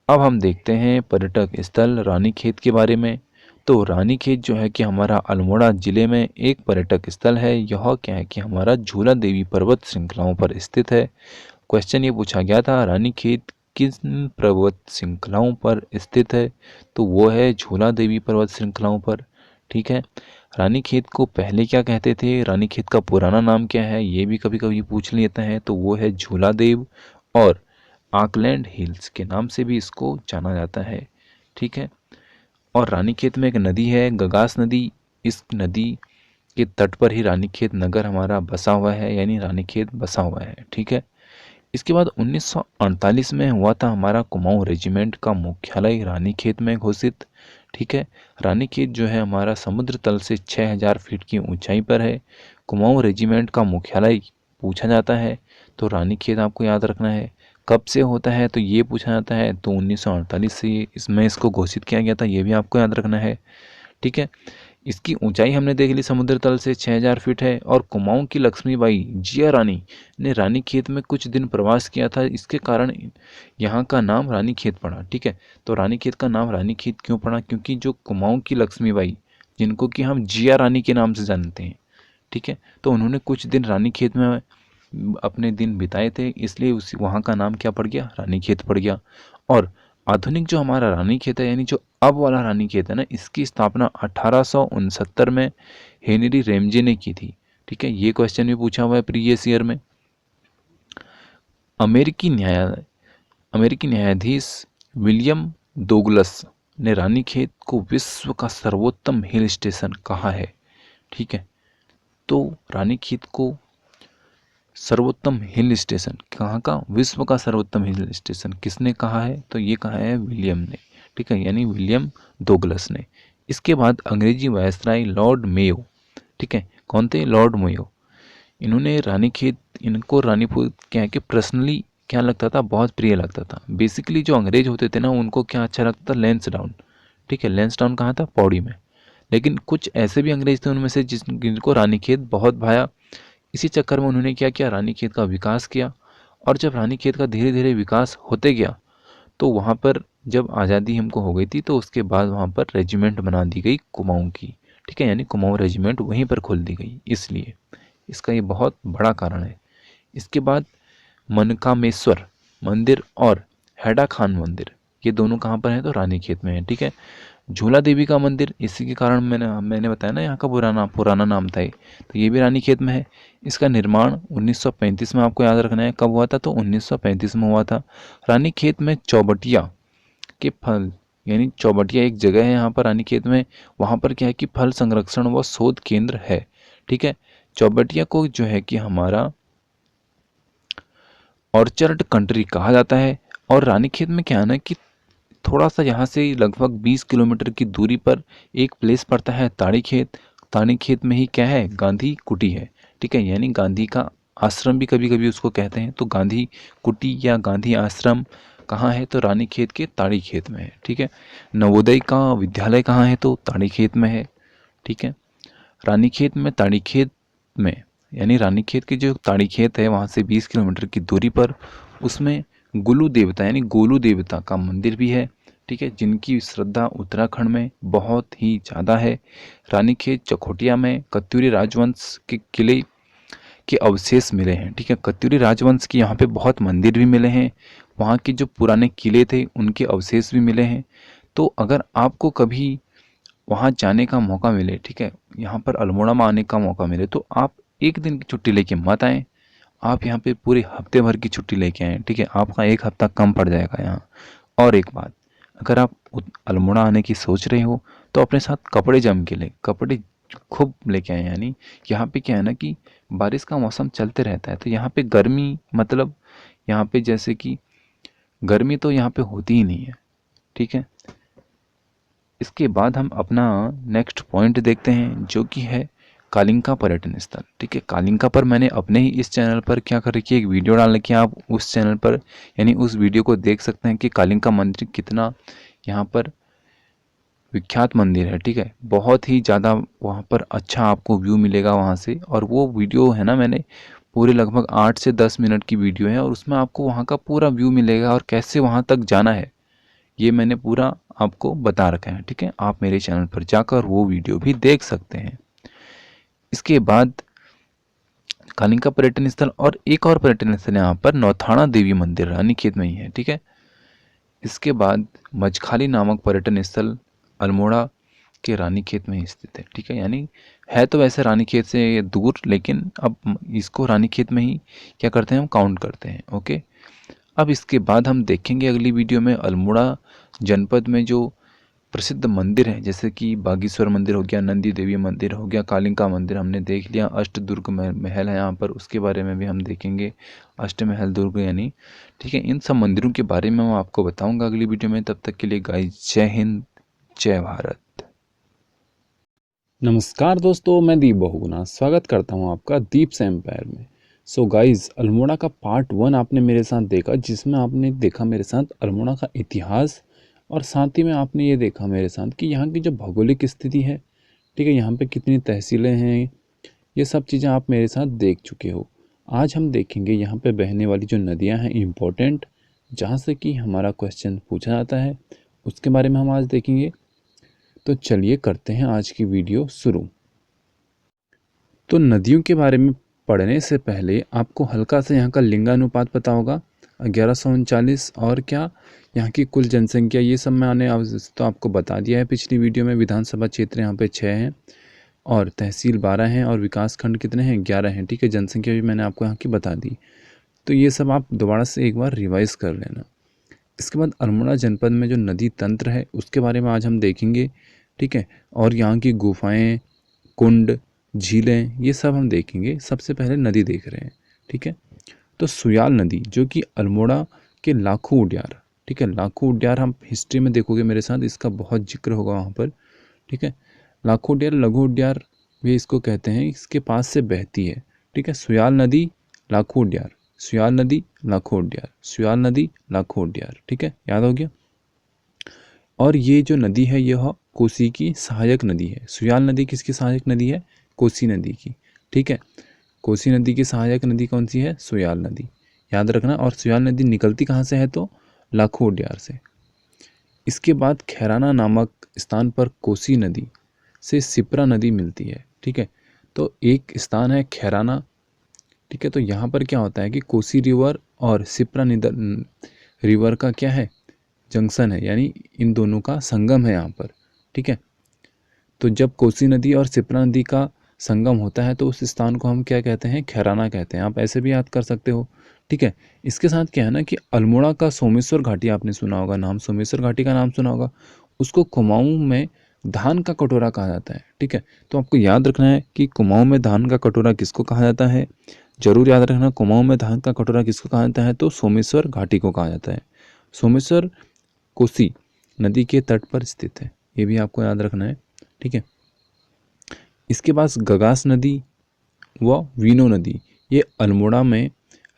अब हम देखते हैं पर्यटक स्थल रानीखेत के बारे में। तो रानीखेत जो है कि हमारा अल्मोड़ा जिले में एक पर्यटक स्थल है। यह क्या है कि हमारा झूला देवी पर्वत श्रृंखलाओं पर स्थित है। क्वेश्चन ये पूछा गया था रानीखेत किन पर्वत श्रृंखलाओं पर स्थित है, तो वो है झूला देवी पर्वत श्रृंखलाओं पर। ठीक है, रानीखेत को पहले क्या कहते थे, रानीखेत का पुराना नाम क्या है, ये भी कभी कभी पूछ लेते हैं, तो वो है झूला देव, और आकलैंड हिल्स के नाम से भी इसको जाना जाता है। ठीक है, और रानीखेत में एक नदी है, गगास नदी। इस नदी के तट पर ही रानीखेत नगर हमारा बसा हुआ है, यानी रानीखेत बसा हुआ है। ठीक है, इसके बाद 1948 में हुआ था हमारा कुमाऊं रेजिमेंट का मुख्यालय रानीखेत में घोषित। ठीक है, रानीखेत जो है हमारा समुद्र तल से 6000 फीट की ऊंचाई पर है। कुमाऊं रेजिमेंट का मुख्यालय पूछा जाता है तो रानीखेत आपको याद रखना है। कब से होता है तो ये पूछा जाता है, तो 1948 से इसमें इसको घोषित किया गया था, ये भी आपको याद रखना है। ठीक है, इसकी ऊंचाई हमने देख ली, समुद्र तल से 6000 फीट है। और कुमाऊं की लक्ष्मीबाई जिया रानी ने रानीखेत में कुछ दिन प्रवास किया था, इसके कारण यहाँ का नाम रानीखेत पड़ा। ठीक है, तो रानीखेत का नाम रानीखेत क्यों पड़ा, क्योंकि जो कुमाऊं की लक्ष्मीबाई, जिनको कि हम जिया रानी के नाम से जानते हैं, ठीक है, तो उन्होंने कुछ दिन रानीखेत में अपने दिन बिताए थे, इसलिए उस वहाँ का नाम क्या पड़ गया, रानीखेत पड़ गया। और आधुनिक जो हमारा रानीखेत है, यानी जो अब वाला रानीखेत है ना, इसकी स्थापना 1869 में हेनरी रेमजे ने की थी। ठीक है, ये क्वेश्चन भी पूछा हुआ है प्रीवियस ईयर में। अमेरिकी न्यायाधीश विलियम दोगलस ने रानीखेत को विश्व का सर्वोत्तम हिल स्टेशन कहा है। ठीक है, तो रानीखेत को सर्वोत्तम हिल स्टेशन कहाँ का, विश्व का सर्वोत्तम हिल स्टेशन किसने कहा है, तो ये कहा है विलियम ने। ठीक है, यानी विलियम दोगलस ने। इसके बाद अंग्रेजी वायसराय लॉर्ड मेयो, ठीक है, कौन थे, लॉर्ड मेयो, इन्होंने रानीखेत, इनको रानीपुर क्या है कि पर्सनली क्या लगता था, बहुत प्रिय लगता था। बेसिकली जो अंग्रेज होते थे ना, उनको क्या अच्छा लगता था, लैंसडाउन। ठीक है, लैंसडाउन कहाँ था, पौड़ी में। लेकिन कुछ ऐसे भी अंग्रेज थे उनमें से जिनको रानीखेत बहुत भाया। इसी चक्कर में उन्होंने क्या किया, रानीखेत का विकास किया। और जब रानीखेत का धीरे धीरे विकास होते गया, तो वहाँ पर जब आज़ादी हमको हो गई थी, तो उसके बाद वहाँ पर रेजिमेंट बना दी गई कुमाऊं की। ठीक है, यानी कुमाऊं रेजिमेंट वहीं पर खोल दी गई, इसलिए इसका ये बहुत बड़ा कारण है। इसके बाद मनकामेश्वर मंदिर और हैडा खान मंदिर, ये दोनों कहाँ पर हैं, तो रानीखेत में है। ठीक है, झूला देवी का मंदिर, इसी के कारण मैंने बताया ना यहाँ का पुराना पुराना नाम था ये, तो ये भी रानीखेत में है। इसका निर्माण 1935 में आपको याद रखना है, कब हुआ था, तो 1935 में हुआ था। रानीखेत में चौबटिया के फल, यानी चौबटिया एक जगह है यहाँ पर रानीखेत में, वहाँ पर क्या है कि फल संरक्षण व शोध केंद्र है। ठीक है, चौबटिया को जो है कि हमारा ऑर्चर्ड कंट्री कहा जाता है। और रानीखेत में क्या है ना कि थोड़ा सा यहाँ से लगभग 20 किलोमीटर की दूरी पर एक प्लेस पड़ता है ताड़ीखेत। ताड़ीखेत में ही क्या है, गांधी कुटी है। ठीक है, यानी गांधी का आश्रम भी कभी कभी उसको कहते हैं, तो गांधी कुटी या गांधी आश्रम कहाँ है, तो रानीखेत के ताड़ीखेत में है। ठीक है, नवोदय का विद्यालय कहाँ है, तो ताड़ीखेत में है। ठीक है, रानीखेत में ताड़ीखेत में यानी रानीखेत के जो ताड़ीखेत है वहाँ से 20 किलोमीटर की दूरी पर उसमें गुलू देवता यानी गोलू देवता का मंदिर भी है, ठीक है, जिनकी श्रद्धा उत्तराखंड में बहुत ही ज़्यादा है। रानीखेत चकोटिया में कत्यूरी राजवंश के किले के अवशेष मिले हैं, ठीक है, कत्यूरी राजवंश के यहाँ पे बहुत मंदिर भी मिले हैं, वहाँ के जो पुराने किले थे उनके अवशेष भी मिले हैं। तो अगर आपको कभी वहाँ जाने का मौका मिले, ठीक है, यहाँ पर अल्मोड़ा में आने का मौका मिले, तो आप एक दिन की छुट्टी लेके मत आएँ, आप यहाँ पे पूरे हफ्ते भर की छुट्टी लेके आएँ, ठीक है, आपका एक हफ्ता कम पड़ जाएगा यहाँ। और एक बात, अगर आप अल्मोड़ा आने की सोच रहे हो तो अपने साथ कपड़े जम के लें, कपड़े खूब लेके आए। यानी यहाँ पे क्या है ना कि बारिश का मौसम चलते रहता है, तो यहाँ पे गर्मी मतलब यहाँ पे जैसे कि गर्मी तो यहाँ पे होती ही नहीं है, ठीक है। इसके बाद हम अपना नेक्स्ट पॉइंट देखते हैं जो कि है कालिंका पर्यटन स्थल, ठीक है। कालिंका पर मैंने अपने ही इस चैनल पर क्या कर रखी है, एक वीडियो डाल रखी है, आप उस चैनल पर यानी उस वीडियो को देख सकते हैं कि कालिंका मंदिर कितना यहाँ पर विख्यात मंदिर है, ठीक है। बहुत ही ज़्यादा वहाँ पर अच्छा आपको व्यू मिलेगा वहाँ से। और वो वीडियो है ना, मैंने पूरे लगभग 8 से 10 मिनट की वीडियो है और उसमें आपको वहाँ का पूरा व्यू मिलेगा और कैसे वहाँ तक जाना है ये मैंने पूरा आपको बता रखा है, ठीक है। आप मेरे चैनल पर जाकर वो वीडियो भी देख सकते हैं। इसके बाद कालिंका पर्यटन स्थल और एक और पर्यटन स्थल यहाँ पर नौथाणा देवी मंदिर रानीखेत में ही है, ठीक है। इसके बाद मजखाली नामक पर्यटन स्थल अल्मोड़ा के रानीखेत में ही स्थित है, ठीक है। यानी है तो वैसे रानीखेत से दूर, लेकिन अब इसको रानीखेत में ही क्या करते हैं, हम काउंट करते हैं, ओके। अब इसके बाद हम देखेंगे अगली वीडियो में अल्मोड़ा जनपद में जो प्रसिद्ध मंदिर हैं, जैसे कि बागेश्वर मंदिर हो गया, नंदी देवी मंदिर हो गया, कालिंका मंदिर हमने देख लिया, अष्टदुर्ग महल है यहाँ पर, उसके बारे में भी हम देखेंगे, अष्टमहल दुर्ग यानी, ठीक है। इन सब मंदिरों के बारे में मैं आपको बताऊंगा अगली वीडियो में। तब तक के लिए गाइस, जय हिंद, जय भारत। नमस्कार दोस्तों, मैं दीप बहुगुणा स्वागत करता हूं आपका दीप से एम्पायर में। सो गाइस, अल्मोड़ा का पार्ट 1 आपने मेरे साथ देखा, जिसमें आपने देखा मेरे साथ अल्मोड़ा का इतिहास और साथ ही में आपने ये देखा मेरे साथ कि यहाँ की जो भौगोलिक स्थिति है, ठीक है, यहाँ पे कितनी तहसीलें हैं, ये सब चीज़ें आप मेरे साथ देख चुके हो। आज हम देखेंगे यहाँ पे बहने वाली जो नदियाँ हैं इम्पोर्टेंट, जहाँ से कि हमारा क्वेश्चन पूछा जाता है, उसके बारे में हम आज देखेंगे। तो चलिए करते हैं आज की वीडियो शुरू। तो नदियों के बारे में पढ़ने से पहले आपको हल्का सा यहाँ का लिंगानुपात पता होगा, 1139, और क्या यहाँ की कुल जनसंख्या, ये सब मैंने तो आपको बता दिया है पिछली वीडियो में। विधानसभा क्षेत्र यहाँ पे 6 हैं और तहसील 12 हैं और विकास खंड कितने हैं, 11 हैं, ठीक है। जनसंख्या भी मैंने आपको यहाँ की बता दी, तो ये सब आप दोबारा से एक बार रिवाइज कर लेना। इसके बाद अल्मोड़ा जनपद में जो नदी तंत्र है उसके बारे में आज हम देखेंगे, ठीक है। और यहाँ की गुफाएं, कुंड, झीलें, ये सब हम देखेंगे। सबसे पहले नदी देख रहे हैं, ठीक है। तो सुयाल नदी जो कि अल्मोड़ा के लाखों उड्यार, ठीक है, लाखों उड्यार हम हिस्ट्री में देखोगे मेरे साथ, इसका बहुत जिक्र होगा वहाँ पर, ठीक है। लाखों उड्यार, लघु उड्यार भी इसको कहते हैं, इसके पास से बहती है, ठीक है। सुयाल नदी, लाखों उड्यार, सुयाल नदी, लाखों उड्यार, सुयाल नदी, लाखों उड्यार, ठीक है, याद हो गया। और ये जो नदी है यह कोसी की सहायक नदी है। सुयाल नदी किसकी सहायक नदी है, कोसी नदी की, ठीक है। कोसी नदी की सहायक नदी कौन सी है, सुयाल नदी, याद रखना। और सुयाल नदी निकलती कहाँ से है, तो लाखों उड्यार से। इसके बाद खैराना नामक स्थान पर कोसी नदी से सिप्रा नदी मिलती है, ठीक है। तो एक स्थान है खैराना, ठीक है। तो यहाँ पर क्या होता है कि कोसी रिवर और सिप्रा रिवर का क्या है, जंक्शन है, यानी इन दोनों का संगम है यहाँ पर, ठीक है। तो जब कोसी नदी और सिप्रा नदी का संगम होता है तो उस स्थान को हम क्या कहते हैं, खैराना कहते हैं। आप ऐसे भी याद कर सकते हो, ठीक है। इसके साथ क्या है ना कि अल्मोड़ा का सोमेश्वर घाटी आपने सुना होगा नाम, सोमेश्वर घाटी का नाम सुना होगा, उसको कुमाऊं में धान का कटोरा कहा जाता है, ठीक है। तो आपको याद रखना है कि कुमाऊं में धान का कटोरा किसको कहा जाता है, जरूर याद रखना, कुमाऊं में धान का कटोरा किसको कहा जाता है, तो सोमेश्वर घाटी को कहा जाता है। सोमेश्वर कोसी नदी के तट पर स्थित है, ये भी आपको याद रखना है, ठीक है। इसके पास गगास नदी व वीनो नदी, ये अल्मोड़ा में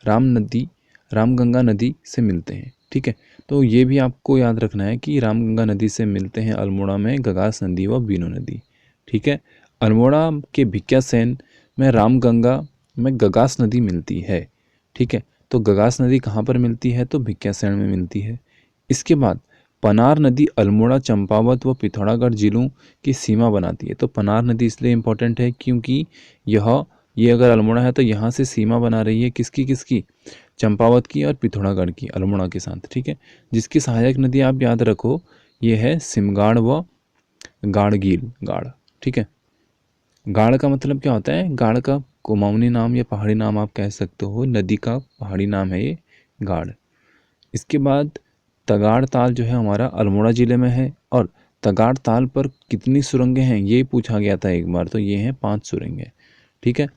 रामगंगा नदी से मिलते हैं, ठीक है। तो ये भी आपको याद रखना है कि रामगंगा नदी से मिलते हैं अल्मोड़ा में गगास नदी व वीनो नदी, ठीक है। अल्मोड़ा के भिकियासैन में रामगंगा में गगास नदी मिलती है। ठीक है, तो गगास नदी कहाँ पर मिलती है? तो भिकियासैंण में मिलती है। इसके बाद पनार नदी अल्मोड़ा, चंपावत व पिथौरागढ़ जिलों की सीमा बनाती है। तो पनार नदी इसलिए इम्पोर्टेंट है क्योंकि ये अगर अल्मोड़ा है तो यहाँ से सीमा बना रही है किसकी किसकी? चंपावत की और पिथौरागढ़ की, अल्मोड़ा के साथ। ठीक है, जिसकी सहायक नदी आप याद रखो ये है सिमगाड़ व गाड़गील। गाड़, ठीक है। गाड़ का मतलब क्या होता है? गाड़ का कुमाऊनी नाम या पहाड़ी नाम आप कह सकते हो, नदी का पहाड़ी नाम है ये गाड़। इसके बाद तगाड़ ताल जो है हमारा अल्मोड़ा ज़िले में है, और तगाड़ ताल पर कितनी सुरंगें हैं ये पूछा गया था एक बार, तो ये हैं 5 सुरंगें। ठीक है,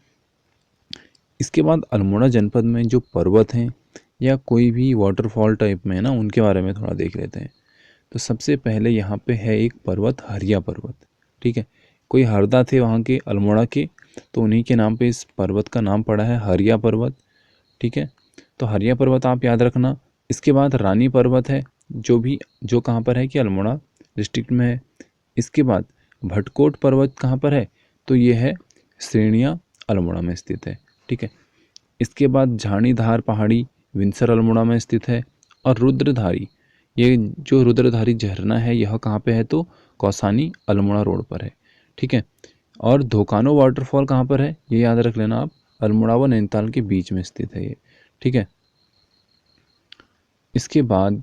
इसके बाद अल्मोड़ा जनपद में जो पर्वत हैं या कोई भी वाटरफॉल टाइप में है ना, उनके बारे में थोड़ा देख लेते हैं। तो सबसे पहले यहाँ पे है एक पर्वत, हरिया पर्वत। ठीक है, कोई हरदा थे वहाँ के अल्मोड़ा के, तो उन्हीं के नाम पे इस पर्वत का नाम पड़ा है हरिया पर्वत। ठीक है, तो हरिया पर्वत आप याद रखना। इसके बाद रानी पर्वत है, जो कहाँ पर है कि अल्मोड़ा डिस्ट्रिक्ट में है। इसके बाद भटकोट पर्वत कहाँ पर है? तो ये है श्रेणिया, अल्मोड़ा में स्थित है। ठीक है, इसके बाद झाड़ीधार पहाड़ी विंसर, अल्मोड़ा में स्थित है। और रुद्रधारी, ये जो रुद्रधारी झरना है यह कहाँ पे है? तो कौसानी, अल्मोड़ा रोड पर है। ठीक है, और धोकानो वाटरफॉल कहाँ पर है? ये याद रख लेना आप, अल्मोड़ा व नैनीताल के बीच में स्थित है ये। ठीक है, इसके बाद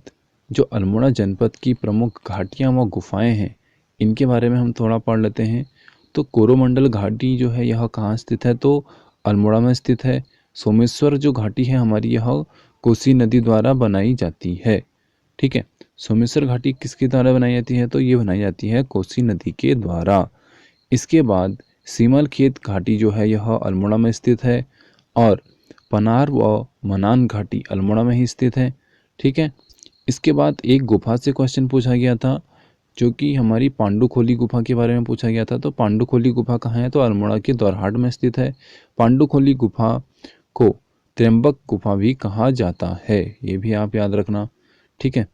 जो अल्मोड़ा जनपद की प्रमुख घाटियाँ व गुफाएं हैं इनके बारे में हम थोड़ा पढ़ लेते हैं। तो कोरोमंडल घाटी जो है यह कहाँ स्थित है? तो अल्मोड़ा में स्थित है। सोमेश्वर जो घाटी है हमारी, यह कोसी नदी द्वारा बनाई जाती है। ठीक है, सोमेश्वर घाटी किसके द्वारा बनाई जाती है? तो ये बनाई जाती है कोसी नदी के द्वारा। इसके बाद सीमल खेत घाटी जो है यह अल्मोड़ा में स्थित है, और पनार व मनान घाटी अल्मोड़ा में ही स्थित है। ठीक है, इसके बाद एक गुफा से क्वेश्चन पूछा गया था, जो कि हमारी पांडुखोली गुफा के बारे में पूछा गया था। तो पांडुखोली गुफा कहाँ है? तो अल्मोड़ा के दौराहाट में स्थित है। पांडुखोली गुफा को त्र्यंबक गुफा भी कहा जाता है, ये भी आप याद रखना। ठीक है,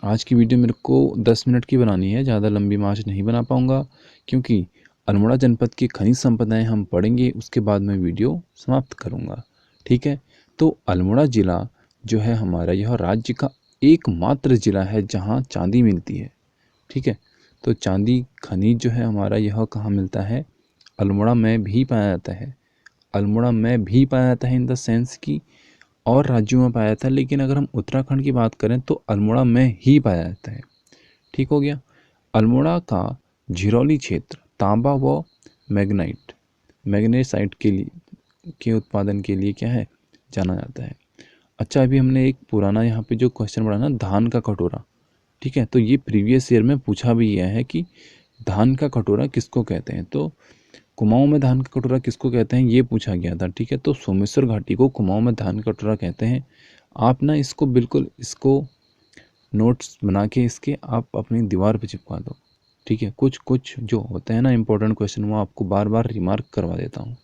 आज की वीडियो मेरे को 10 मिनट की बनानी है, ज़्यादा लंबी मैं आज नहीं बना पाऊँगा, क्योंकि अल्मोड़ा जनपद की खनिज संपदाएं हम पढ़ेंगे, उसके बाद मैं वीडियो समाप्त करूँगा। ठीक है, तो अल्मोड़ा ज़िला जो है हमारा, यह राज्य का एकमात्र ज़िला है जहाँ चांदी मिलती है। ठीक है, तो चांदी खनिज जो है हमारा, यह कहाँ मिलता है? अल्मोड़ा में भी पाया जाता है। अल्मोड़ा में भी पाया जाता है इन द सेंस कि और राज्यों में पाया जाता है, लेकिन अगर हम उत्तराखंड की बात करें तो अल्मोड़ा में ही पाया जाता है। ठीक हो गया। अल्मोड़ा का झिरौली क्षेत्र तांबा व मैग्नेसाइट के उत्पादन के लिए क्या है? जाना जाता है। अच्छा, अभी हमने एक पुराना यहाँ पे जो क्वेश्चन पढ़ा ना, धान का कटोरा। ठीक है, तो ये प्रीवियस ईयर में पूछा भी गया है कि धान का कटोरा किसको कहते हैं? तो कुमाऊं में धान का कटोरा किसको कहते हैं ये पूछा गया था। ठीक है, तो सोमेश्वर घाटी को कुमाऊं में धान का कटोरा कहते हैं। आप ना इसको बिल्कुल नोट्स बना के इसके आप अपनी दीवार पे चिपका दो। ठीक है, कुछ कुछ जो होते हैं ना इंपॉर्टेंट क्वेश्चन, वो आपको बार बार रिमार्क करवा देता हूँ।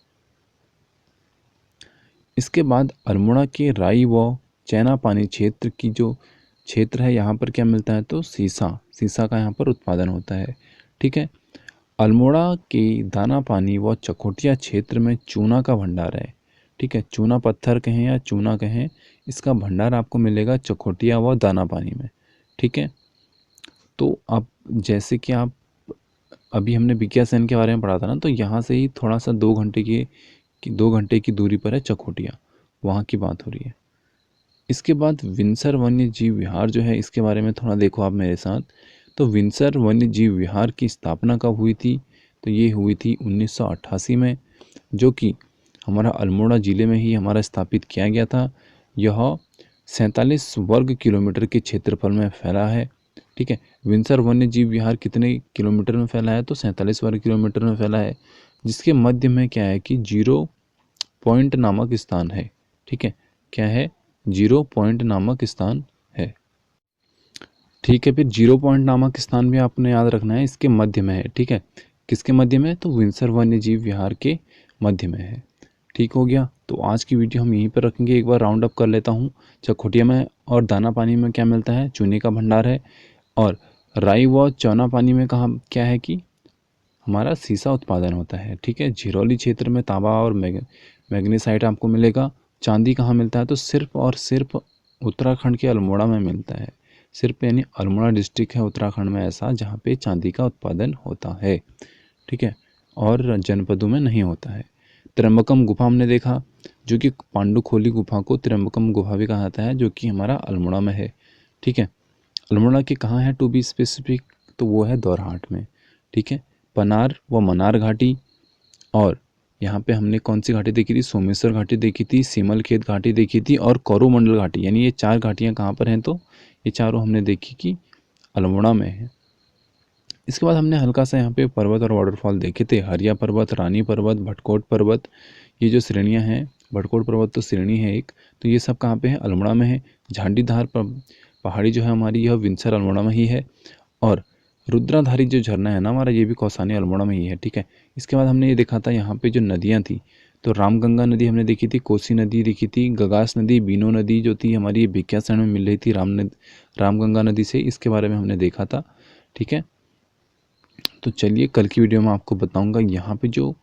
इसके बाद अल्मोड़ा के राई व चैना पानी क्षेत्र की जो क्षेत्र है, यहाँ पर क्या मिलता है? तो सीसा का यहाँ पर उत्पादन होता है। ठीक है, अल्मोड़ा के दाना पानी व चकोटिया क्षेत्र में चूना का भंडार है। ठीक है, चूना पत्थर कहें या चूना कहें, इसका भंडार आपको मिलेगा चकोटिया व दाना पानी में। ठीक है, तो आप जैसे कि आप अभी हमने भिकियासैंण के बारे में पढ़ा था ना, तो यहाँ से ही थोड़ा सा 2 घंटे की दूरी पर है चकोटिया, वहाँ की बात हो रही है। इसके बाद विंसर वन्य जीव विहार जो है, इसके बारे में थोड़ा देखो आप मेरे साथ। तो विंसर वन्य जीव विहार की स्थापना कब हुई थी? तो ये हुई थी 1988 में, जो कि हमारा अल्मोड़ा ज़िले में ही हमारा स्थापित किया गया था। यह 47 वर्ग किलोमीटर के क्षेत्रफल में फैला है। ठीक है, विंसर वन्य जीव विहार कितने किलोमीटर में फैला है? तो 47 वर्ग किलोमीटर में फैला है, जिसके मध्य में क्या है कि 0 पॉइंट नामक स्थान है। ठीक है, क्या है? 0 पॉइंट नामक स्थान है। ठीक है, फिर 0 पॉइंट नामक स्थान भी आपने याद रखना है, इसके मध्य में है। ठीक है, किसके मध्य में? तो विंसर वन्य जीव विहार के मध्य में है। ठीक हो गया, तो आज की वीडियो हम यहीं पर रखेंगे। एक बार राउंड अप कर लेता हूँ। चकोटिया में और दाना पानी में क्या मिलता है? चूने का भंडार है। और राई व चौना पानी में कहाँ क्या है कि हमारा सीसा उत्पादन होता है। ठीक है, झिरौली क्षेत्र में तांबा और मैग्नीसाइट आपको मिलेगा। चांदी कहाँ मिलता है? तो सिर्फ और सिर्फ उत्तराखंड के अल्मोड़ा में मिलता है। सिर्फ यानी अल्मोड़ा डिस्ट्रिक्ट है उत्तराखंड में ऐसा जहाँ पे चांदी का उत्पादन होता है। ठीक है, और जनपदों में नहीं होता है। त्र्यंबकम गुफा हमने देखा, जो कि पांडुखोली गुफा को त्र्यंबकम गुफा भी कहा जाता है, जो कि हमारा अल्मोड़ा में है। ठीक है, अल्मोड़ा के कहाँ है टू बी स्पेसिफिक? तो वो है दौराहाट में। ठीक है, पनार व मनार घाटी, और यहाँ पे हमने कौन सी घाटी देखी थी? सोमेश्वर घाटी देखी थी, सीमलखेत घाटी देखी थी, और कोरोमंडल घाटी। यानी ये 4 घाटियाँ कहाँ पर हैं? तो ये चारों हमने देखी कि अल्मोड़ा में है। इसके बाद हमने हल्का सा यहाँ पे पर्वत और वाटरफॉल देखे थे। हरिया पर्वत, रानी पर्वत, भटकोट पर्वत, ये जो श्रेणियाँ हैं, भटकोट पर्वत तो श्रेणी है एक, तो ये सब कहाँ पे है? अल्मोड़ा में है। झांडीधार पहाड़ी जो है हमारी, यह विंसर अल्मोड़ा में ही है। और रुद्राधारी जो झरना है ना हमारा, ये भी कौसानी अल्मोड़ा में ही है। ठीक है, इसके बाद हमने ये देखा था यहाँ पे जो नदियाँ थी, तो रामगंगा नदी हमने देखी थी, कोसी नदी देखी थी, गगास नदी, बीनो नदी जो थी हमारी, ये भिकियासैंण में मिल रही थी रामगंगा नदी से, इसके बारे में हमने देखा था। ठीक है, तो चलिए कल की वीडियो में आपको बताऊंगा यहाँ पे जो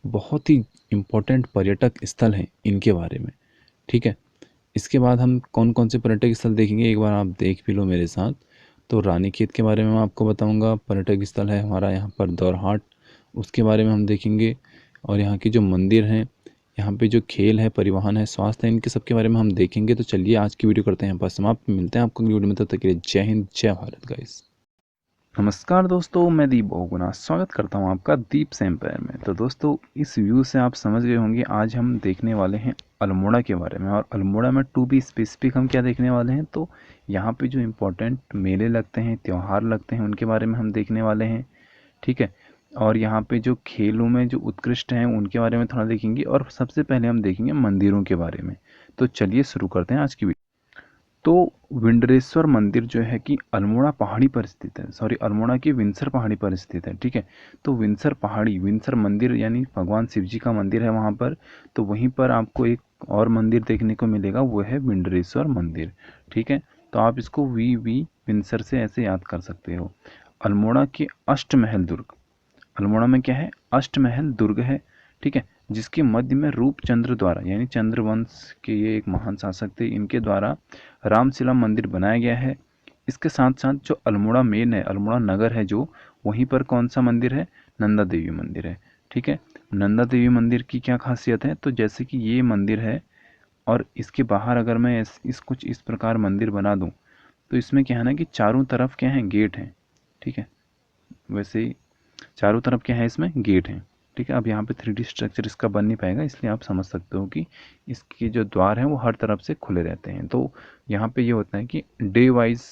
बहुत ही इम्पोर्टेंट पर्यटक स्थल हैं इनके बारे में। ठीक है, इसके बाद हम कौन कौन से पर्यटक स्थल देखेंगे एक बार आप देख भी लो मेरे साथ। तो रानीखेत के बारे में मैं आपको बताऊंगा, पर्यटक स्थल है हमारा यहाँ पर दौराहाट, उसके बारे में हम देखेंगे। और यहाँ की जो मंदिर हैं, यहाँ पे जो खेल है, परिवहन है, स्वास्थ्य है, इनके सबके बारे में हम देखेंगे। तो चलिए आज की वीडियो करते हैं बस समाप्त, मिलते हैं आपको अगली वीडियो में, तब तक के लिए जय हिंद, जय भारत गाइस। नमस्कार दोस्तों, मैं दीप बहुगुणा स्वागत करता हूं आपका दीप एम्पायर में। तो दोस्तों, इस व्यू से आप समझ गए होंगे आज हम देखने वाले हैं अल्मोड़ा के बारे में। और अल्मोड़ा में टू बी स्पेसिफिक हम क्या देखने वाले हैं? तो यहाँ पे जो इम्पोर्टेंट मेले लगते हैं, त्यौहार लगते हैं, उनके बारे में हम देखने वाले हैं। ठीक है, और यहाँ पे जो खेलों में जो उत्कृष्ट हैं उनके बारे में थोड़ा देखेंगे, और सबसे पहले हम देखेंगे मंदिरों के बारे में। तो चलिए शुरू करते हैं आज की वीडियो। तो विंडरेश्वर मंदिर जो है कि अल्मोड़ा पहाड़ी पर स्थित है, सॉरी अल्मोड़ा की विंसर पहाड़ी पर स्थित है। ठीक है, तो विंसर पहाड़ी, विंसर मंदिर यानी भगवान शिव जी का मंदिर है वहाँ पर। तो वहीं पर आपको एक और मंदिर देखने को मिलेगा, वो है विंडरेश्वर मंदिर। ठीक है, तो आप इसको वी विंसर से ऐसे याद कर सकते हो। अल्मोड़ा के अष्टमहल दुर्ग, अल्मोड़ा में क्या है? अष्टमहल दुर्ग है। ठीक है, जिसके मध्य में रूपचंद्र द्वारा, यानी चंद्रवंश के ये एक महान शासक थे, इनके द्वारा रामशिला मंदिर बनाया गया है। इसके साथ साथ जो अल्मोड़ा मेन है, अल्मोड़ा नगर है जो, वहीं पर कौन सा मंदिर है? नंदा देवी मंदिर है। ठीक है, नंदा देवी मंदिर की क्या खासियत है? तो जैसे कि ये मंदिर है, और इसके बाहर अगर मैं इस कुछ इस प्रकार मंदिर बना दूं, तो इसमें क्या है ना कि चारों तरफ क्या है? गेट हैं। ठीक है, वैसे ही चारों तरफ क्या है? इसमें गेट हैं। ठीक है, अब यहाँ पे 3D स्ट्रक्चर इसका बन नहीं पाएगा, इसलिए आप समझ सकते हो कि इसके जो द्वार हैं वो हर तरफ से खुले रहते हैं। तो यहाँ पे ये होता है कि डे वाइज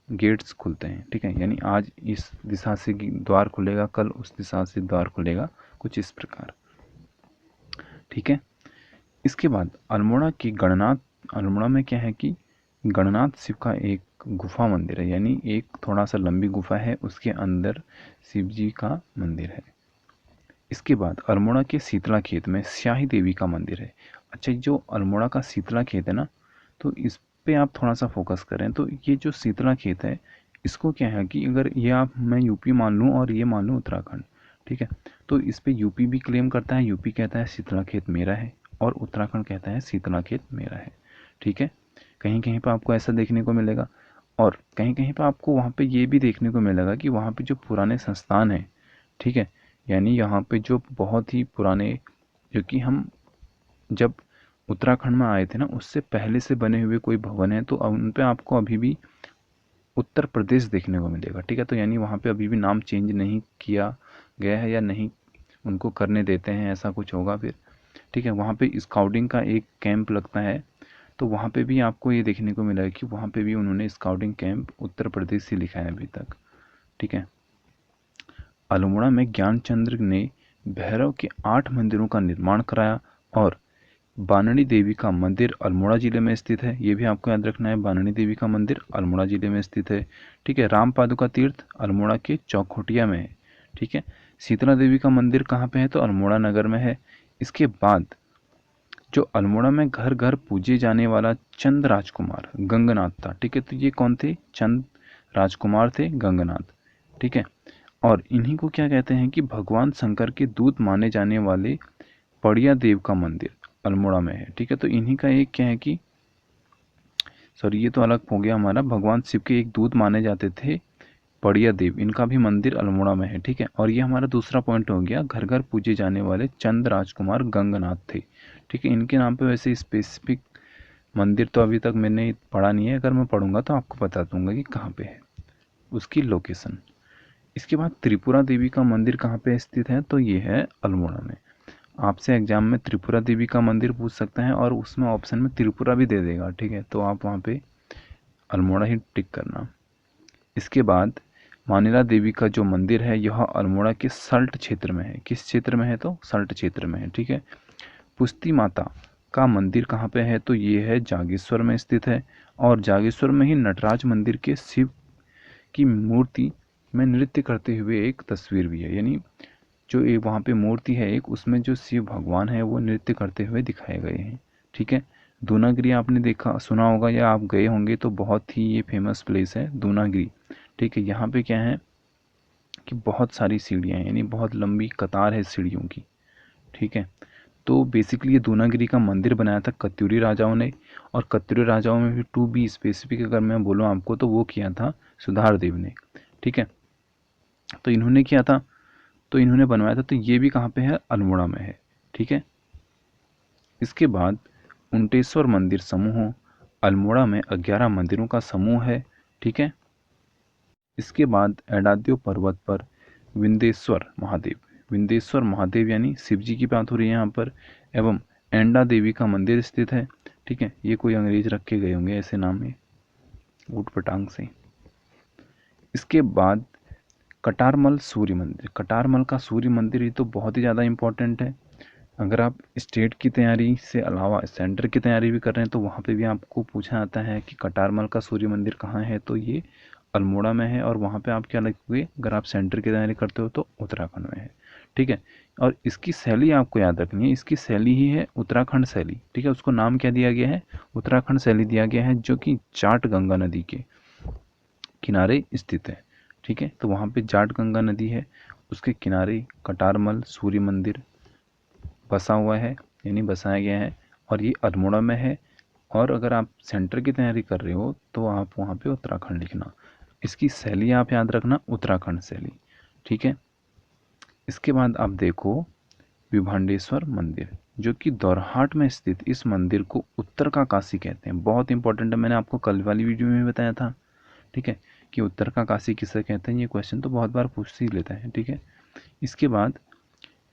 गेट्स खुलते हैं। ठीक है, यानी आज इस दिशा से द्वार खुलेगा, कल उस दिशा से द्वार खुलेगा, कुछ इस प्रकार। ठीक है, इसके बाद अल्मोड़ा की गणनाथ, अल्मोड़ा में क्या है कि गणनाथ शिव का एक गुफा मंदिर है, यानी एक थोड़ा सा लंबी गुफा है, उसके अंदर शिव जी का मंदिर है। इसके बाद अल्मोड़ा के शीतला खेत में स्याही देवी का मंदिर है। अच्छा, जो अल्मोड़ा का शीतला खेत है ना, तो इस पे आप थोड़ा सा फोकस करें। तो ये जो शीतला खेत है, इसको क्या है कि अगर ये आप, मैं यूपी मान लूँ और ये मान लूँ उत्तराखंड, ठीक है, तो इस पे यूपी भी क्लेम करता है, यूपी कहता है शीतला खेत मेरा है, और उत्तराखंड कहता है शीतला खेत मेरा है। ठीक है, कहीं कहीं पर आपको ऐसा देखने को मिलेगा, और कहीं कहीं पर आपको वहाँ पे ये भी देखने को मिलेगा कि वहाँ पे जो पुराने संस्थान हैं, ठीक है, यानी यहाँ पे जो बहुत ही पुराने, जो कि हम जब उत्तराखंड में आए थे ना, उससे पहले से बने हुए कोई भवन है, तो उन पे आपको अभी भी उत्तर प्रदेश देखने को मिलेगा। ठीक है, तो यानी वहाँ पे अभी भी नाम चेंज नहीं किया गया है, या नहीं उनको करने देते हैं, ऐसा कुछ होगा फिर। ठीक है, वहाँ पे स्काउटिंग का एक कैंप लगता है, तो वहाँ पे भी आपको ये देखने को मिलेगा कि वहाँ पे भी उन्होंने स्काउटिंग कैंप उत्तर प्रदेश ही लिखा है अभी तक। ठीक है, अल्मोड़ा में ज्ञानचंद्र ने भैरव के 8 मंदिरों का निर्माण कराया, और बाननी देवी का मंदिर अल्मोड़ा जिले में स्थित है। ये भी आपको याद रखना है, बाननी देवी का मंदिर अल्मोड़ा जिले में स्थित है। ठीक है, राम पादुका तीर्थ अल्मोड़ा के चौखोटिया में है। ठीक है, शीतला देवी का मंदिर कहाँ पे है? तो अल्मोड़ा नगर में है। इसके बाद जो अल्मोड़ा में घर घर पूजे जाने वाला चंद राजकुमार गंगनाथ था। ठीक है, तो ये कौन थे? चंद राजकुमार थे गंगनाथ। ठीक है, और इन्हीं को क्या कहते हैं कि भगवान शंकर के दूत माने जाने वाले पड़िया देव का मंदिर अल्मोड़ा में है। ठीक है, तो इन्हीं का एक क्या है कि सॉरी ये तो अलग हो गया हमारा, भगवान शिव के एक दूत माने जाते थे पड़िया देव, इनका भी मंदिर अल्मोड़ा में है। ठीक है, और ये हमारा दूसरा पॉइंट हो गया, घर घर पूजे जाने वाले चंद राजकुमार गंगनाथ थे। ठीक है, इनके नाम पे वैसे स्पेसिफिक मंदिर तो अभी तक मैंने पढ़ा नहीं है, अगर मैं पढ़ूंगा तो आपको बता दूंगा कि कहाँ पे है उसकी लोकेशन। इसके बाद त्रिपुरा देवी का मंदिर कहाँ पे स्थित है, तो ये है अल्मोड़ा में। आपसे एग्जाम में त्रिपुरा देवी का मंदिर पूछ सकता है और उसमें ऑप्शन में त्रिपुरा भी दे देगा। ठीक है, तो आप वहाँ पे अल्मोड़ा ही टिक करना। इसके बाद मानिला देवी का जो मंदिर है यह अल्मोड़ा के सल्ट क्षेत्र में है। किस क्षेत्र में है, तो सल्ट क्षेत्र में है। ठीक है, पुष्टि माता का मंदिर कहाँ पे है, तो ये है जागेश्वर में स्थित है। और जागेश्वर में ही नटराज मंदिर के शिव की मूर्ति में नृत्य करते हुए एक तस्वीर भी है, यानी जो एक वहाँ पे मूर्ति है एक, उसमें जो शिव भगवान है वो नृत्य करते हुए दिखाए गए हैं। ठीक है, दूनागिरी आपने देखा सुना होगा या आप गए होंगे, तो बहुत ही ये फेमस प्लेस है दूनागिरी। ठीक है, यहाँ पे क्या है कि बहुत सारी सीढ़ियाँ हैं, यानी बहुत लंबी कतार है सीढ़ियों की। ठीक है, तो बेसिकली ये दूनागिरी का मंदिर बनाया था कत्यूरी राजाओं ने, और कत्यूरी राजाओं में भी टू बी स्पेसिफिक अगर मैं बोलूँ आपको तो वो किया था सुधार देव ने। ठीक है, तो इन्होंने किया था, तो इन्होंने बनवाया था, तो ये भी कहाँ पे है, अल्मोड़ा में है। ठीक है, इसके बाद उनटेश्वर मंदिर समूह अल्मोड़ा में 11 मंदिरों का समूह है। ठीक है, इसके बाद एडाद्यो पर्वत पर विंदेश्वर महादेव यानी शिव जी की बात हो रही है यहाँ पर, एवं एंडा देवी का मंदिर स्थित है। ठीक है, ये कोई अंग्रेज रख के गए होंगे ऐसे नाम है ऊट पटांग से। इसके बाद कटारमल सूर्य मंदिर, कटारमल का सूर्य मंदिर ये तो बहुत ही ज़्यादा इम्पोर्टेंट है। अगर आप स्टेट की तैयारी से अलावा सेंटर की तैयारी भी कर रहे हैं तो वहाँ पे भी आपको पूछा जाता है कि कटारमल का सूर्य मंदिर कहाँ है, तो ये अल्मोड़ा में है। और वहाँ पे आप क्या लिखोगे अगर आप सेंटर की तैयारी करते हो, तो उत्तराखंड में है। ठीक है, और इसकी शैली आपको याद रखनी है, इसकी शैली ही है उत्तराखंड शैली। ठीक है, उसको नाम क्या दिया गया है, उत्तराखंड शैली दिया गया है, जो कि जाट गंगा नदी के किनारे स्थित है। ठीक है, तो वहाँ पे जाट गंगा नदी है, उसके किनारे कटारमल सूर्य मंदिर बसा हुआ है, यानी बसाया गया है, और ये अल्मोड़ा में है। और अगर आप सेंटर की तैयारी कर रहे हो तो आप वहाँ पे उत्तराखंड लिखना, इसकी शैली आप याद रखना उत्तराखंड शैली। ठीक है, इसके बाद आप देखो विभांडेश्वर मंदिर, जो कि दोरहाट में स्थित इस मंदिर को उत्तर का काशी कहते हैं। बहुत इंपॉर्टेंट है, मैंने आपको कल वाली वीडियो में बताया था। ठीक है, कि उत्तर का काशी किसे कहते हैं, ये क्वेश्चन तो बहुत बार पूछ ही लेता है। ठीक है, इसके बाद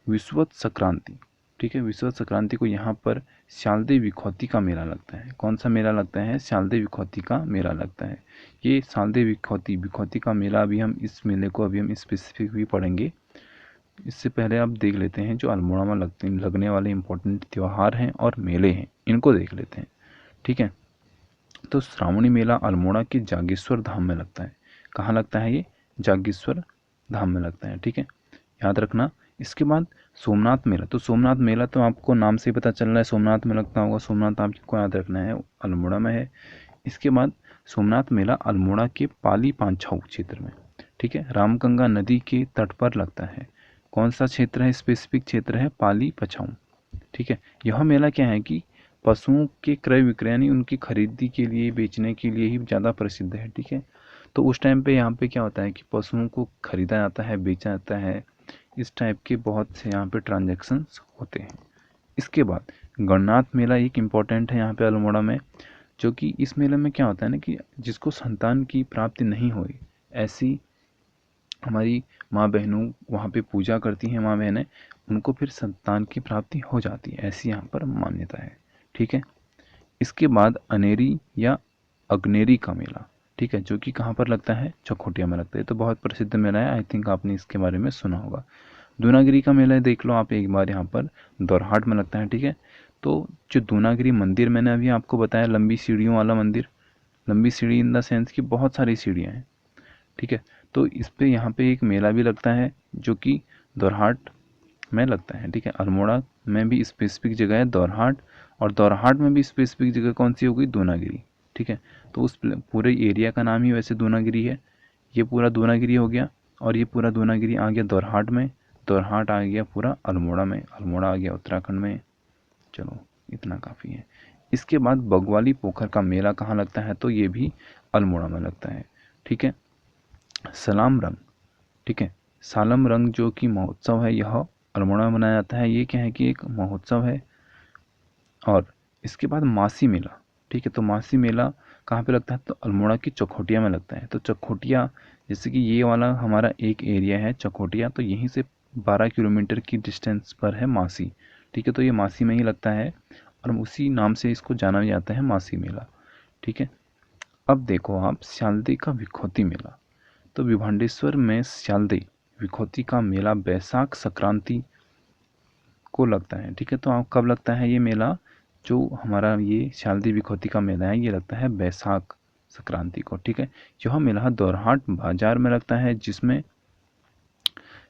विश्वत संक्रांति। ठीक है, विश्वत संक्रांति को यहाँ पर शालदे विखौती का मेला लगता है। कौन सा मेला लगता है, शालदे विखौती का मेला लगता है। ये शालदे विखौती विखौती का मेला अभी हम इस मेले को अभी हम स्पेसिफिक भी पढ़ेंगे। इससे पहले आप देख लेते हैं जो अल्मोड़ा में लगने वाले इंपॉर्टेंट त्यौहार हैं और मेले हैं, इनको देख लेते हैं। ठीक है, तो श्रावणी मेला अल्मोड़ा के जागेश्वर धाम में लगता है। कहाँ लगता है, ये जागेश्वर धाम में लगता है। ठीक है, याद रखना। इसके बाद सोमनाथ मेला, तो सोमनाथ मेला तो आपको नाम से ही पता चल रहा है सोमनाथ में लगता होगा, सोमनाथ आपको याद रखना है अल्मोड़ा में है। इसके बाद सोमनाथ मेला अल्मोड़ा के पाली पांछाऊ क्षेत्र में, ठीक है, रामगंगा नदी के तट पर लगता है। कौन सा क्षेत्र है, स्पेसिफिक क्षेत्र है पाली पछाऊ। ठीक है, यह मेला क्या है कि पशुओं के क्रय विक्रय यानी उनकी खरीदी के लिए बेचने के लिए ही ज़्यादा प्रसिद्ध है। ठीक है, तो उस टाइम पे यहाँ पे क्या होता है कि पशुओं को खरीदा जाता है, बेचा जाता है, इस टाइप के बहुत से यहाँ पे ट्रांजैक्शंस होते हैं। इसके बाद गणनाथ मेला एक इम्पॉर्टेंट है यहाँ पे अल्मोड़ा में, जो कि इस मेले में क्या होता है ना कि जिसको संतान की प्राप्ति नहीं हुई, ऐसी हमारी माँ बहनों वहाँ पे पूजा करती हैं, माँ बहनें, उनको फिर संतान की प्राप्ति हो जाती है, ऐसी यहाँ पर मान्यता है। ठीक है, इसके बाद अनेरी या अग्नेरी का मेला, ठीक है, जो कि कहाँ पर लगता है, चकोटिया में लगता है। तो बहुत प्रसिद्ध मेला है, आई थिंक आपने इसके बारे में सुना होगा। दूनागिरी का मेला देख लो आप एक बार, यहाँ पर दोरहाट में लगता है। ठीक है, तो जो दूनागिरी मंदिर मैंने अभी आपको बताया, लंबी सीढ़ियों वाला मंदिर, लंबी सीढ़ी इन द सेंस कि बहुत सारी सीढ़ियाँ हैं। ठीक है, तो इस पे यहाँ पे एक मेला भी लगता है जो कि दोरहाट में लगता है। ठीक है, अल्मोड़ा में भी स्पेसिफिक जगह है दोरहाट, और दोरहाट में भी स्पेसिफिक जगह कौन सी हो गई, दूनागिरी। ठीक है, तो उस पूरे एरिया का नाम ही वैसे दूनागिरी है। ये पूरा दूनागिरी हो गया। और ये पूरा दूनागिरी आ गया दोरहाट में, दोरहाट आ गया पूरा अल्मोड़ा में, अल्मोड़ा आ गया उत्तराखंड में। चलो इतना काफ़ी है। इसके बाद बग्वाली पोखर का मेला कहाँ लगता है, तो ये भी अल्मोड़ा में लगता है। ठीक है। सलाम रंग, ठीक है, सालम रंग जो कि महोत्सव है, यह अल्मोड़ा में मनाया जाता है। ये क्या है कि एक महोत्सव है। और इसके बाद मासी मेला, ठीक है, तो मासी मेला कहाँ पे लगता है, तो अल्मोड़ा की चकोटिया में लगता है। तो चकोटिया, जैसे कि ये वाला हमारा एक एरिया है चकोटिया, तो यहीं से 12 किलोमीटर की डिस्टेंस पर है मासी। ठीक है, तो ये मासी में ही लगता है और उसी नाम से इसको जाना भी जाता है, मासी मेला। ठीक है। अब देखो आप स्यालदे का विखोती मेला। तो विभांडेश्वर में स्यालदे विखोती का मेला बैसाख संक्रांति को लगता है। ठीक है, तो आप कब लगता है ये मेला, जो हमारा ये शारदीय विखोती का मेला है, ये लगता है बैसाख संक्रांति को। ठीक है। यह मेला दोरहाट बाजार में लगता है, जिसमें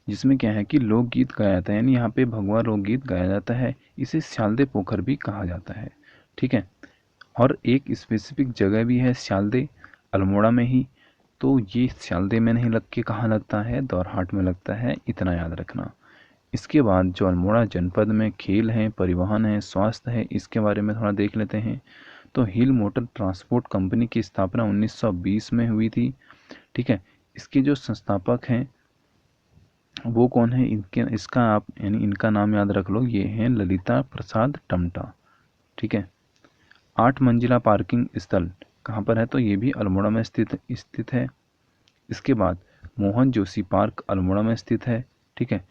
जिसमें क्या है कि लोकगीत गाया जाता है, यानी यहाँ पे भगवा लोकगीत गाया जाता है। इसे स्यालदे पोखर भी कहा जाता है। ठीक है। और एक स्पेसिफिक जगह भी है स्यालदे, अल्मोड़ा में ही। तो ये स्यालदे में नहीं लग के कहाँ लगता है, दोरहाट में लगता है, इतना याद रखना। इसके बाद जो अल्मोड़ा जनपद में खेल हैं, परिवहन है, स्वास्थ्य है, इसके बारे में थोड़ा देख लेते हैं। तो हिल मोटर ट्रांसपोर्ट कंपनी की स्थापना 1920 में हुई थी। ठीक है। इसके जो संस्थापक हैं वो कौन है, इनके इसका आप यानी इनका नाम याद रख लो, ये हैं ललिता प्रसाद टमटा। ठीक है। 8 मंजिला पार्किंग स्थल कहाँ पर है, तो ये भी अल्मोड़ा में स्थित है। इसके बाद मोहन जोशी पार्क अल्मोड़ा में स्थित है। ठीक है।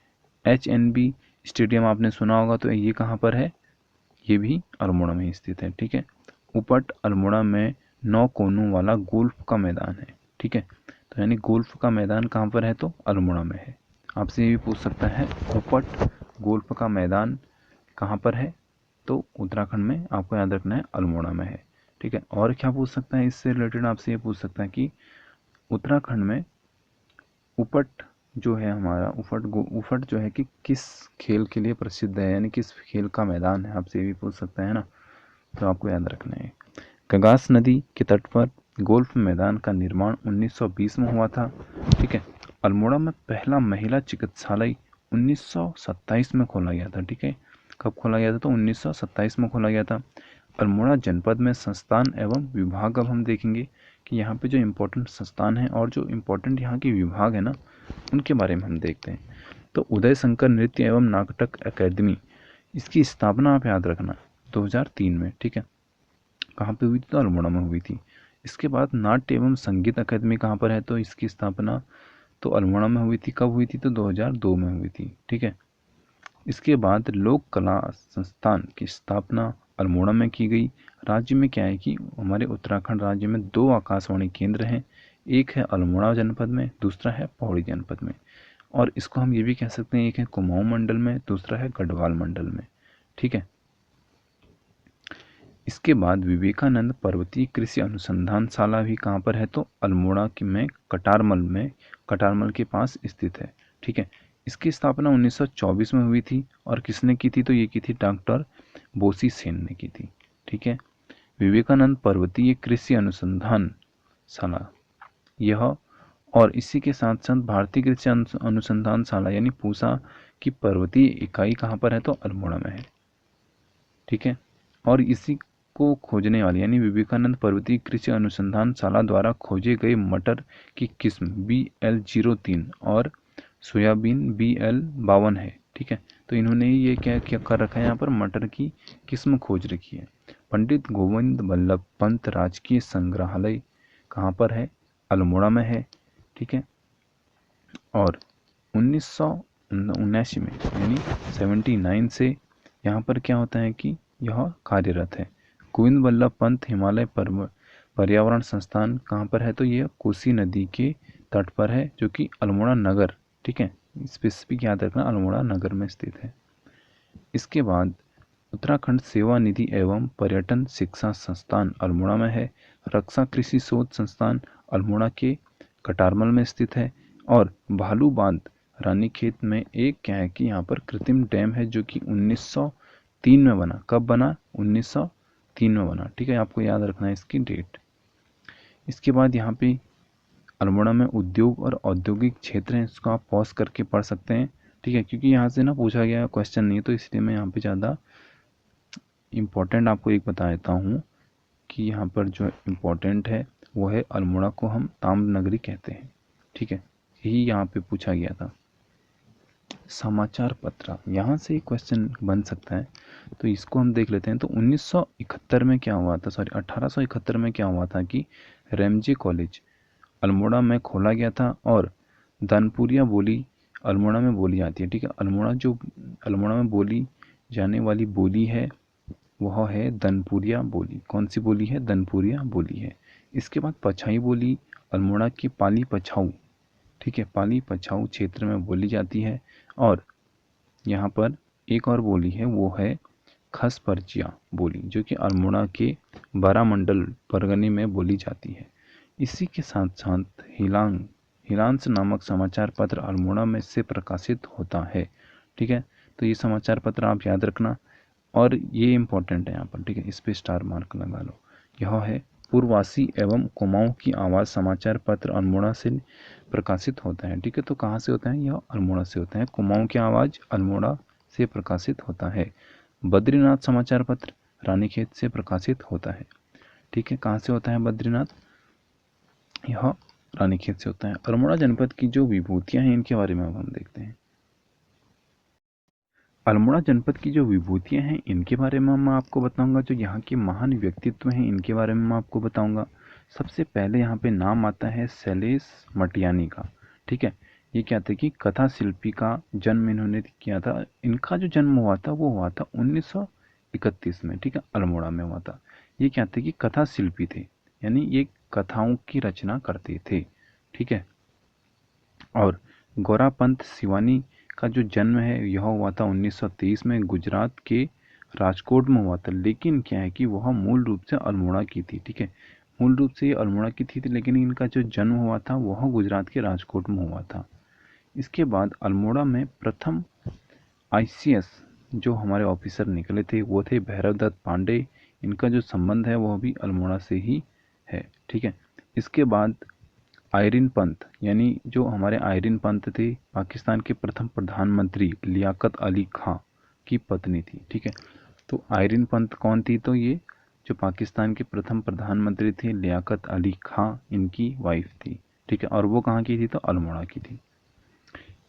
HNB स्टेडियम आपने सुना होगा, तो ये कहाँ पर है, ये भी अल्मोड़ा में ही स्थित है। ठीक है। उपट अल्मोड़ा में 9 कोनों वाला गोल्फ का मैदान है। ठीक है। तो यानी गोल्फ का मैदान कहाँ पर है, तो अल्मोड़ा में है। आपसे ये भी पूछ सकता है उपट गोल्फ का मैदान कहाँ पर है, तो उत्तराखंड में, आपको याद रखना है अल्मोड़ा में है। ठीक है। और क्या पूछ सकता है इससे रिलेटेड, आपसे ये पूछ सकता है कि उत्तराखंड में उपट जो है हमारा, उपट जो है कि किस खेल के लिए प्रसिद्ध है, यानी किस खेल का मैदान है, आपसे ये भी पूछ सकता है ना, तो आपको याद रखना है। गंगास नदी के तट पर गोल्फ मैदान का निर्माण 1920 में हुआ था। ठीक है। अल्मोड़ा में पहला महिला चिकित्सालय 1927 में खोला गया था। ठीक है। कब खोला गया था, तो 1927 में खोला गया था। अल्मोड़ा जनपद में संस्थान एवं विभाग, अब हम देखेंगे कि यहाँ पे जो इम्पोर्टेंट संस्थान हैं और जो इम्पोर्टेंट यहाँ के विभाग है ना, उनके बारे में हम देखते हैं। तो उदय शंकर नृत्य एवं नाटक अकेदमी, इसकी स्थापना आप याद रखना 2003 में। ठीक है। कहाँ पे हुई थी, तो अल्मोड़ा में हुई थी। इसके बाद नाट्य एवं संगीत अकादमी कहाँ पर है, तो इसकी स्थापना तो अल्मोड़ा में हुई थी। कब हुई थी, तो 2002 में हुई थी। ठीक है। इसके बाद लोक कला संस्थान की स्थापना अल्मोड़ा में की गई। राज्य में क्या है कि हमारे उत्तराखंड राज्य में 2 आकाशवाणी केंद्र हैं, एक है अल्मोड़ा जनपद में, दूसरा है पौड़ी जनपद में। और इसको हम ये भी कह सकते हैं, एक है कुमाऊं मंडल में, दूसरा है गढ़वाल मंडल में। ठीक है। इसके बाद विवेकानंद पर्वतीय कृषि अनुसंधानशाला भी कहाँ पर है, तो अल्मोड़ा में कटारमल के पास स्थित है। ठीक है। इसकी स्थापना 1924 में हुई थी और किसने की थी, तो ये की थी डॉक्टर बोसी सेन ने की थी। ठीक है। विवेकानंद पर्वतीय कृषि अनुसंधानशाला यह, और इसी के साथ साथ भारतीय कृषि अनुसंधानशाला यानी पूसा की पर्वतीय इकाई कहाँ पर है, तो अल्मोड़ा में है। ठीक है। और इसी को खोजने वाली यानी विवेकानंद पर्वतीय कृषि अनुसंधानशाला द्वारा खोजे गए मटर की किस्म BL03 और सोयाबीन BL52 है। ठीक है। तो इन्होंने ये क्या क्या कर रखा है, यहाँ पर मटर की किस्म खोज रखी है। पंडित गोविंद बल्लभ पंत राजकीय संग्रहालय कहाँ पर है, अल्मोड़ा में है। ठीक है। और 1979 में यानी 79 से यहाँ पर क्या होता है कि यह कार्यरत है। गोविंद बल्लभ पंत हिमालय पर्यावरण संस्थान कहाँ पर है, तो यह कोसी नदी के तट पर है, जो कि अल्मोड़ा नगर, ठीक है, स्पेसिफिक याद रखना, अल्मोड़ा नगर में स्थित है। इसके बाद उत्तराखंड सेवा निधि एवं पर्यटन शिक्षा संस्थान अल्मोड़ा में है। रक्षा कृषि शोध संस्थान अल्मोड़ा के कटारमल में स्थित है। और भालू बांध रानीखेत में एक क्या है कि यहाँ पर कृत्रिम डैम है, जो कि 1903 में बना। कब बना, 1903 में बना। ठीक है, आपको याद रखना है इसकी डेट। इसके बाद यहाँ पे अल्मोड़ा में उद्योग और औद्योगिक क्षेत्र हैं, इसको आप पॉज करके पढ़ सकते हैं, ठीक है, क्योंकि यहाँ से ना पूछा गया क्वेश्चन नहीं है, तो इसलिए मैं यहाँ पे ज़्यादा इम्पोर्टेंट आपको एक बता देता हूँ कि यहाँ पर जो इम्पोर्टेंट है वो है अल्मोड़ा को हम ताम्र नगरी कहते हैं, ठीक है, यही यहाँ पे पूछा गया था। समाचार पत्र, यहाँ से एक क्वेश्चन बन सकता है, तो इसको हम देख लेते हैं। तो 1971 में क्या हुआ था, सॉरी 1871 में क्या हुआ था कि रेमजे कॉलेज अल्मोड़ा में खोला गया था और दानपुरिया बोली अल्मोड़ा में बोली जाती है, ठीक है। अल्मोड़ा में बोली जाने वाली बोली है वह है दनपुरिया बोली। कौन सी बोली है? दनपुरिया बोली है। इसके बाद पछाई बोली अल्मोड़ा की पाली पछाऊ, ठीक है, पाली पछाऊ क्षेत्र में बोली जाती है। और यहाँ पर एक और बोली है वो है खसपरचिया बोली, जो कि अल्मोड़ा के बारामंडल परगने में बोली जाती है। इसी के साथ साथ हिलांस नामक समाचार पत्र अल्मोड़ा में से प्रकाशित होता है, ठीक है। तो ये समाचार पत्र आप याद रखना, और ये इम्पोर्टेंट है यहाँ पर, ठीक है, इस पे स्टार मार्क लगा लो। यह है पूर्ववासी एवं कुमाऊं की आवाज़ समाचार पत्र अल्मोड़ा से प्रकाशित होता है, ठीक है। तो कहाँ से होता है? यह अल्मोड़ा से होता है। कुमाऊं की आवाज़ अल्मोड़ा से प्रकाशित होता है। बद्रीनाथ समाचार पत्र रानीखेत से प्रकाशित होता है, ठीक है। कहाँ से होता है बद्रीनाथ? यह रानीखेत से होता है। अल्मोड़ा जनपद की जो विभूतियाँ हैं इनके बारे में अब हम देखते हैं। अल्मोड़ा जनपद की जो विभूतियाँ हैं इनके बारे में मैं आपको बताऊंगा। जो यहाँ के महान व्यक्तित्व हैं इनके बारे में मैं आपको बताऊंगा। सबसे पहले यहाँ पे नाम आता है शैलेश मटियानी का, ठीक है। ये क्या थे कि कथा शिल्पी का जन्म इन्होंने किया था। इनका जो जन्म हुआ था वो हुआ था 1931 में, ठीक है, अल्मोड़ा में हुआ था। ये क्या थे कि कथा शिल्पी थे, यानी ये कथाओं की रचना करते थे, ठीक है। और गोरापंत सिवानी का जो जन्म है यह हुआ था 1923 में, गुजरात के राजकोट में हुआ था। लेकिन क्या है कि वह मूल रूप से अल्मोड़ा की थी, ठीक है, मूल रूप से ये अल्मोड़ा की थी, लेकिन इनका जो जन्म हुआ था वह गुजरात के राजकोट में हुआ था। इसके बाद अल्मोड़ा में प्रथम आईसीएस जो हमारे ऑफिसर निकले थे वो थे भैरव दत्त पांडे। इनका जो संबंध है वह भी अल्मोड़ा से ही है, ठीक है। इसके बाद आयरिन पंत, यानी जो हमारे आयरिन पंत थे पाकिस्तान के प्रथम प्रधानमंत्री लियाकत अली खां की पत्नी थी, ठीक है। तो आयरिन पंत कौन थी? तो ये जो पाकिस्तान के प्रथम प्रधानमंत्री थे लियाकत अली खां इनकी वाइफ थी, ठीक है। और वो कहाँ की थी? तो अल्मोड़ा की थी।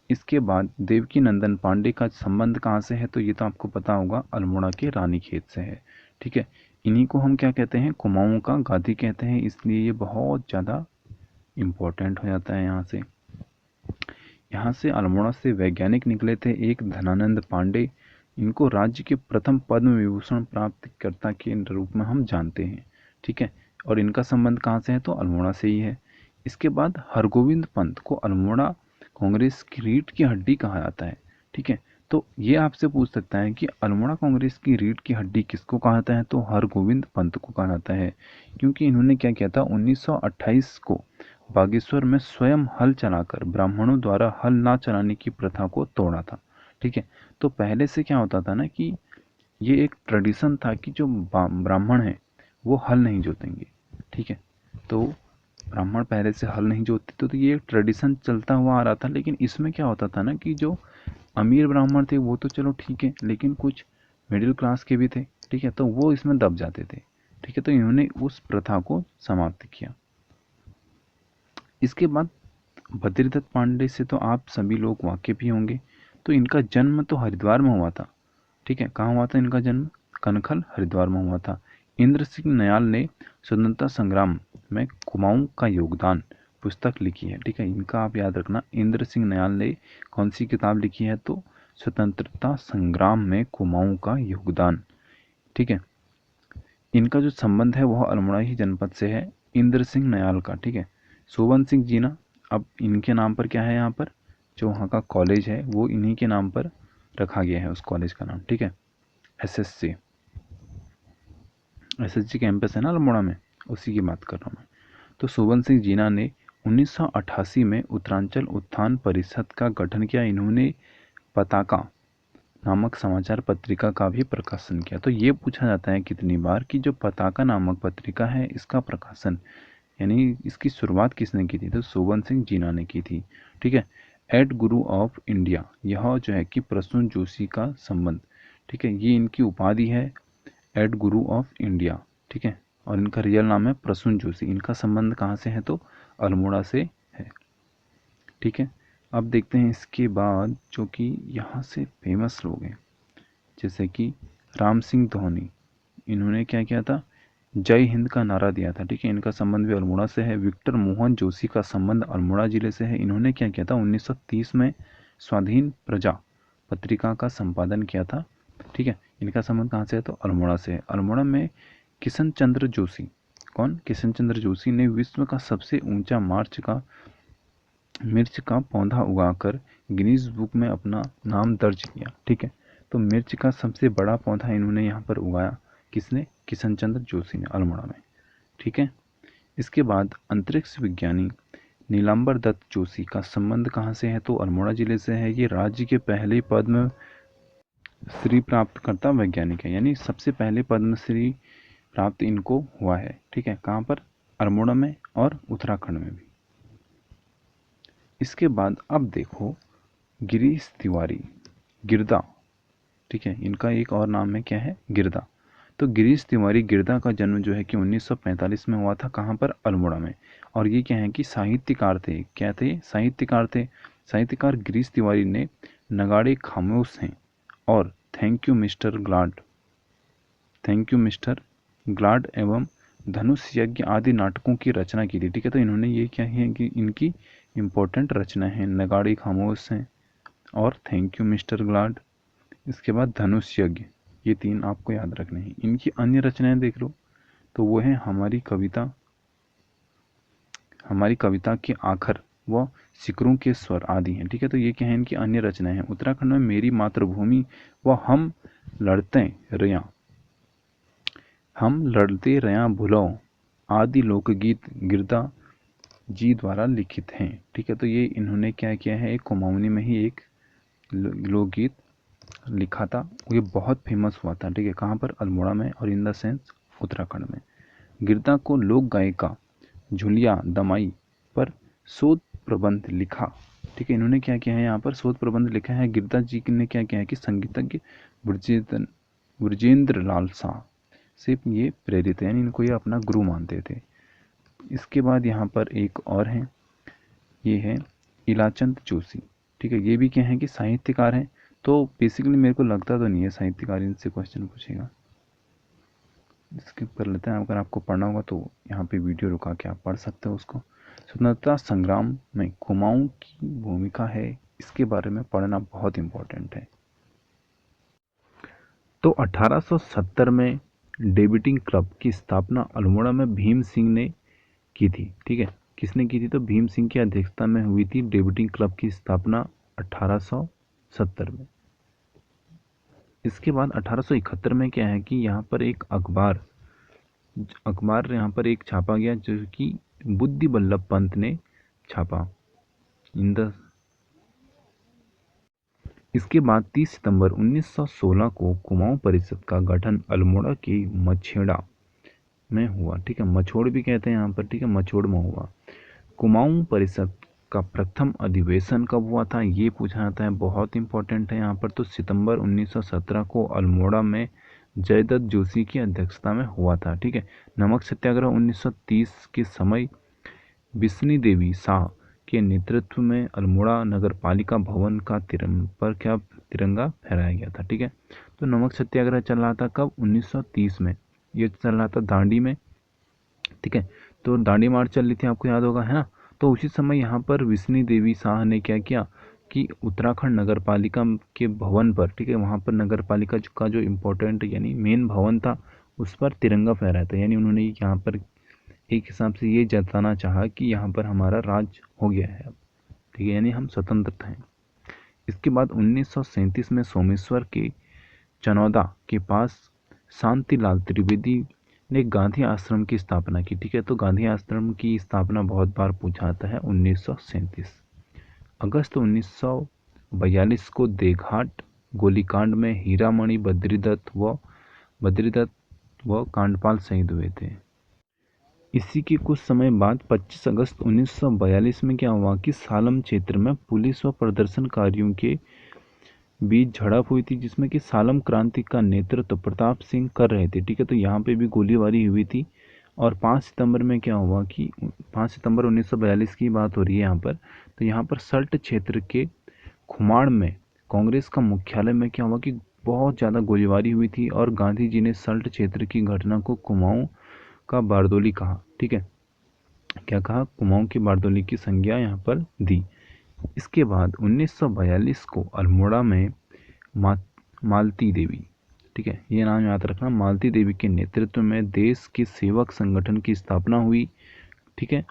इसके बाद देवकी नंदन पांडे का संबंध कहाँ से है? तो ये तो आपको पता होगा, अल्मोड़ा के रानीखेत से है, ठीक है। इन्हीं को हम क्या कहते हैं? कुमाऊं का गादी कहते हैं, इसलिए ये बहुत ज़्यादा इम्पोर्टेंट हो जाता है यहाँ से। यहाँ से अल्मोड़ा से वैज्ञानिक निकले थे एक धनानंद पांडे। इनको राज्य के प्रथम पद्म विभूषण प्राप्तकर्ता के रूप में हम जानते हैं, ठीक है। और इनका संबंध कहाँ से है? तो अल्मोड़ा से ही है। इसके बाद हरगोविंद पंत को अल्मोड़ा कांग्रेस की रीढ़ की हड्डी कहा जाता है, ठीक है। तो ये आपसे पूछ सकता है कि अल्मोड़ा कांग्रेस की रीढ़ की हड्डी किसको कहा जाता है? तो हरगोविंद पंत को कहा जाता है, क्योंकि इन्होंने क्या किया था 1928 को बागेश्वर में स्वयं हल चलाकर ब्राह्मणों द्वारा हल ना चलाने की प्रथा को तोड़ा था, ठीक है। तो पहले से क्या होता था ना कि ये एक ट्रेडिशन था कि जो ब्राह्मण हैं वो हल नहीं जोतेंगे, ठीक है। तो ब्राह्मण पहले से हल नहीं जोतते, तो ये एक ट्रेडिशन चलता हुआ आ रहा था। लेकिन इसमें क्या होता था ना कि जो अमीर ब्राह्मण थे वो तो चलो ठीक है, लेकिन कुछ मिडिल क्लास के भी थे, ठीक है, तो वो इसमें दब जाते थे, ठीक है। तो इन्होंने उस प्रथा को समाप्त किया। इसके बाद बद्रीदत्त पांडे से तो आप सभी लोग वाकिफ ही होंगे। तो इनका जन्म तो हरिद्वार में हुआ था, ठीक है। कहाँ हुआ था इनका जन्म? कनखल हरिद्वार में हुआ था। इंद्र सिंह नयाल ने स्वतंत्रता संग्राम में कुमाऊं का योगदान पुस्तक लिखी है, ठीक है। इनका आप याद रखना, इंद्र सिंह नयाल ने कौन सी किताब लिखी है? तो स्वतंत्रता संग्राम में कुमाऊं का योगदान, ठीक है। इनका जो संबंध है वह अल्मोड़ा ही जनपद से है, इंद्र सिंह नयाल का, ठीक है। सोवन सिंह जीना, अब इनके नाम पर क्या है? यहाँ पर जो वहाँ का कॉलेज है वो इन्हीं के नाम पर रखा गया है, उस कॉलेज का नाम, ठीक है, एसएससी कैंपस है ना अल्मोड़ा में, उसी की बात कर रहा हूँ मैं। तो सोवन सिंह जीना ने 1988 में उत्तरांचल उत्थान परिषद का गठन किया। इन्होंने पताका नामक समाचार पत्रिका का भी प्रकाशन किया। तो ये पूछा जाता है कितनी बार कि जो पताका नामक पत्रिका है इसका प्रकाशन यानी इसकी शुरुआत किसने की थी, तो शोभन सिंह जीना ने की थी। ठीक है। एड गुरु ऑफ इंडिया, यह जो है कि प्रसून जोशी का संबंध, ठीक है, ये इनकी उपाधि है, एड गुरु ऑफ इंडिया। ठीक है। और इनका रियल नाम है प्रसून जोशी। इनका संबंध कहाँ से है, तो अल्मोड़ा से है। ठीक है। अब देखते हैं इसके बाद जो कि यहाँ से फेमस लोग हैं, जैसे कि राम सिंह धोनी, इन्होंने क्या किया था, जय हिंद का नारा दिया था। ठीक है। इनका संबंध भी अल्मोड़ा से है। विक्टर मोहन जोशी का संबंध अल्मोड़ा जिले से है। इन्होंने क्या किया था, 1930 में स्वाधीन प्रजा पत्रिका का संपादन किया था। ठीक है। इनका संबंध कहाँ से है, तो अल्मोड़ा से है। अल्मोड़ा में किशन चंद्र जोशी, कौन, किशन चंद्र जोशी ने विश्व का सबसे ऊंचा मिर्च का पौधा उगाकर गिनीज बुक में अपना नाम दर्ज किया। ठीक है। तो मिर्च का सबसे बड़ा पौधा इन्होंने यहाँ पर उगाया, किसने, किशन चंद्र जोशी ने, अल्मोड़ा में। ठीक है। इसके बाद अंतरिक्ष विज्ञानी नीलांबर दत्त जोशी का संबंध कहाँ से है, तो अल्मोड़ा जिले से है। ये राज्य के पहले पद्म श्री प्राप्तकर्ता वैज्ञानिक है, यानी सबसे पहले पद्मश्री प्राप्त इनको हुआ है। ठीक है। कहाँ पर, अल्मोड़ा में और उत्तराखंड में भी। इसके बाद अब देखो गिरीश तिवारी, गिरदा। ठीक है। इनका एक और नाम है, क्या है, गिरदा। तो गिरीश तिवारी गिरदा का जन्म जो है कि 1945 में हुआ था। कहाँ पर, अल्मोड़ा में। और ये क्या है कि साहित्यकार थे, क्या थे, साहित्यकार थे। साहित्यकार गिरीश तिवारी ने नगाड़े खामोश हैं और थैंक यू मिस्टर ग्लाड एवं धनुष यज्ञ आदि नाटकों की रचना की थी। ठीक है। तो इन्होंने ये क्या है कि इनकी इम्पोर्टेंट रचना है, नगाड़े खामोश हैं और थैंक यू मिस्टर ग्लाड। इसके बाद धनुष यज्ञ, ये तीन आपको याद रखने हैं। इनकी अन्य रचनाएं देख लो तो वो है हमारी कविता के आखर व शिकरों के स्वर आदि हैं। ठीक है। तो ये क्या है, इनकी अन्य रचनाएं हैं। उत्तराखंड में मेरी मातृभूमि व हम लड़ते रया भुलो आदि लोकगीत गिरदा जी द्वारा लिखित हैं। ठीक है। तो ये इन्होंने क्या किया है, एक कुमाऊनी में ही एक लोकगीत लिखा था, ये बहुत फेमस हुआ था। ठीक है। कहाँ पर, अल्मोड़ा में और इन द सेंस उत्तराखंड में। गिरदा को लोक गायिका झुलिया दमाई पर शोध प्रबंध लिखा। ठीक है। इन्होंने क्या किया है, यहाँ पर शोध प्रबंध लिखा है। गिरदा जी ने क्या किया है कि संगीतज्ञ ब्रजेंद्र लाल शाह से ये प्रेरित है, यानी इनको ये अपना गुरु मानते थे। इसके बाद यहाँ पर एक और है, ये है इलाचंद जोशी। ठीक है। ये भी क्या है कि साहित्यकार हैं। तो बेसिकली मेरे को लगता तो नहीं है साहित्यकार इनसे क्वेश्चन पूछेगा, स्किप कर लेते हैं। अगर आपको पढ़ना होगा तो यहाँ पे वीडियो रुका के आप पढ़ सकते हो उसको। स्वतंत्रता संग्राम में कुमाऊं की भूमिका है, इसके बारे में पढ़ना बहुत इम्पोर्टेंट है। तो 1870 में डेबिटिंग क्लब की स्थापना अल्मोड़ा में भीम सिंह ने की थी। ठीक है। किसने की थी, तो भीम सिंह की अध्यक्षता में हुई थी डेबिटिंग क्लब की स्थापना 1870 में। इसके बाद 1871 में क्या है कि यहाँ पर एक अखबार यहाँ पर एक छापा गया जो कि बुद्धि बल्लभ पंत ने छापा इन द। इसके बाद 30 सितंबर 1916 को कुमाऊं परिषद का गठन अल्मोड़ा के मछेड़ा में हुआ। ठीक है। मछोड़ भी कहते हैं यहाँ पर। ठीक है। मछोड़ में हुआ। कुमाऊं परिषद का प्रथम अधिवेशन कब हुआ था, ये पूछा जाता है, बहुत इंपॉर्टेंट है यहाँ पर। तो सितंबर 1917 को अल्मोड़ा में जयदत्त जोशी की अध्यक्षता में हुआ था। ठीक है। नमक सत्याग्रह 1930 के समय बिस्नी देवी शाह के नेतृत्व में अल्मोड़ा नगर पालिका भवन का तिरंगा फहराया गया था। ठीक है। तो नमक सत्याग्रह चल रहा था कब, 1930 में। ये चल रहा था दांडी में। ठीक है। तो दांडी मार्च चल रही थी, आपको याद होगा, है ना। तो उसी समय यहाँ पर बिस्नी देवी शाह ने क्या किया कि उत्तराखंड नगर पालिका के भवन पर, ठीक है, वहाँ पर नगर पालिका का जो इम्पोर्टेंट यानी मेन भवन था उस पर तिरंगा फहराया था। यानी उन्होंने यहाँ पर एक हिसाब से ये जताना चाहा कि यहाँ पर हमारा राज हो गया है अब। ठीक है। यानी हम स्वतंत्र हैं। इसके बाद 1937 में सोमेश्वर के चनौदा के पास शांतिलाल त्रिवेदी ने गांधी आश्रम की स्थापना की। ठीक है। तो गांधी आश्रम की स्थापना बहुत बार पूछा जाता है। 1937 अगस्त 1942 को देघाट गोलीकांड में हीरामणि बद्रीदत्त व कांडपाल शहीद हुए थे। इसी के कुछ समय बाद 25 अगस्त 1942 में क्या हुआ कि सालम क्षेत्र में पुलिस व प्रदर्शनकारियों के बीच झड़प हुई थी, जिसमें कि सालम क्रांति का नेतृत्व प्रताप सिंह कर रहे थे। ठीक है, तो यहाँ पे भी गोलीबारी हुई थी। और 5 सितंबर में क्या हुआ कि 5 सितंबर 1942 की बात हो रही है यहाँ पर। तो यहाँ पर सल्ट क्षेत्र के खुमाड़ में कांग्रेस का मुख्यालय में क्या हुआ कि बहुत ज़्यादा गोलीबारी हुई थी और गांधी जी ने सल्ट क्षेत्र की घटना को कुमाऊं का बारदोली कहा। ठीक है, क्या कहा? कुमाऊं की बारदोली की संज्ञा यहाँ पर दी। इसके बाद 1942 को अल्मोड़ा में मालती देवी, ठीक है, ये नाम याद रखना, मालती देवी के नेतृत्व में देश के सेवक संगठन की स्थापना हुई। ठीक है,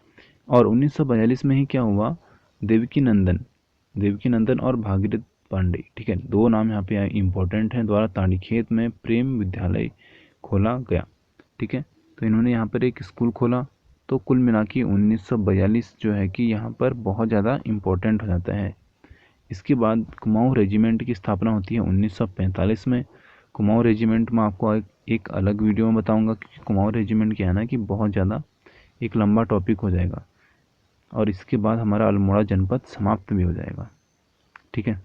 और 1942 में ही क्या हुआ, देवकी नंदन और भागीरथ पांडे, ठीक है, दो नाम यहाँ पे इंपॉर्टेंट हैं, द्वारा ताड़ीखेत में प्रेम विद्यालय खोला गया। ठीक है, तो इन्होंने यहाँ पर एक स्कूल खोला। तो कुल मिला के 1942 जो है कि यहाँ पर बहुत ज़्यादा इम्पोर्टेंट हो जाता है। इसके बाद कुमाऊं रेजिमेंट की स्थापना होती है 1945 में। कुमाऊं रेजिमेंट में आपको एक अलग वीडियो में बताऊंगा, क्योंकि कुमाऊं रेजिमेंट क्या है ना कि बहुत ज़्यादा एक लंबा टॉपिक हो जाएगा, और इसके बाद हमारा अल्मोड़ा जनपद समाप्त भी हो जाएगा। ठीक है,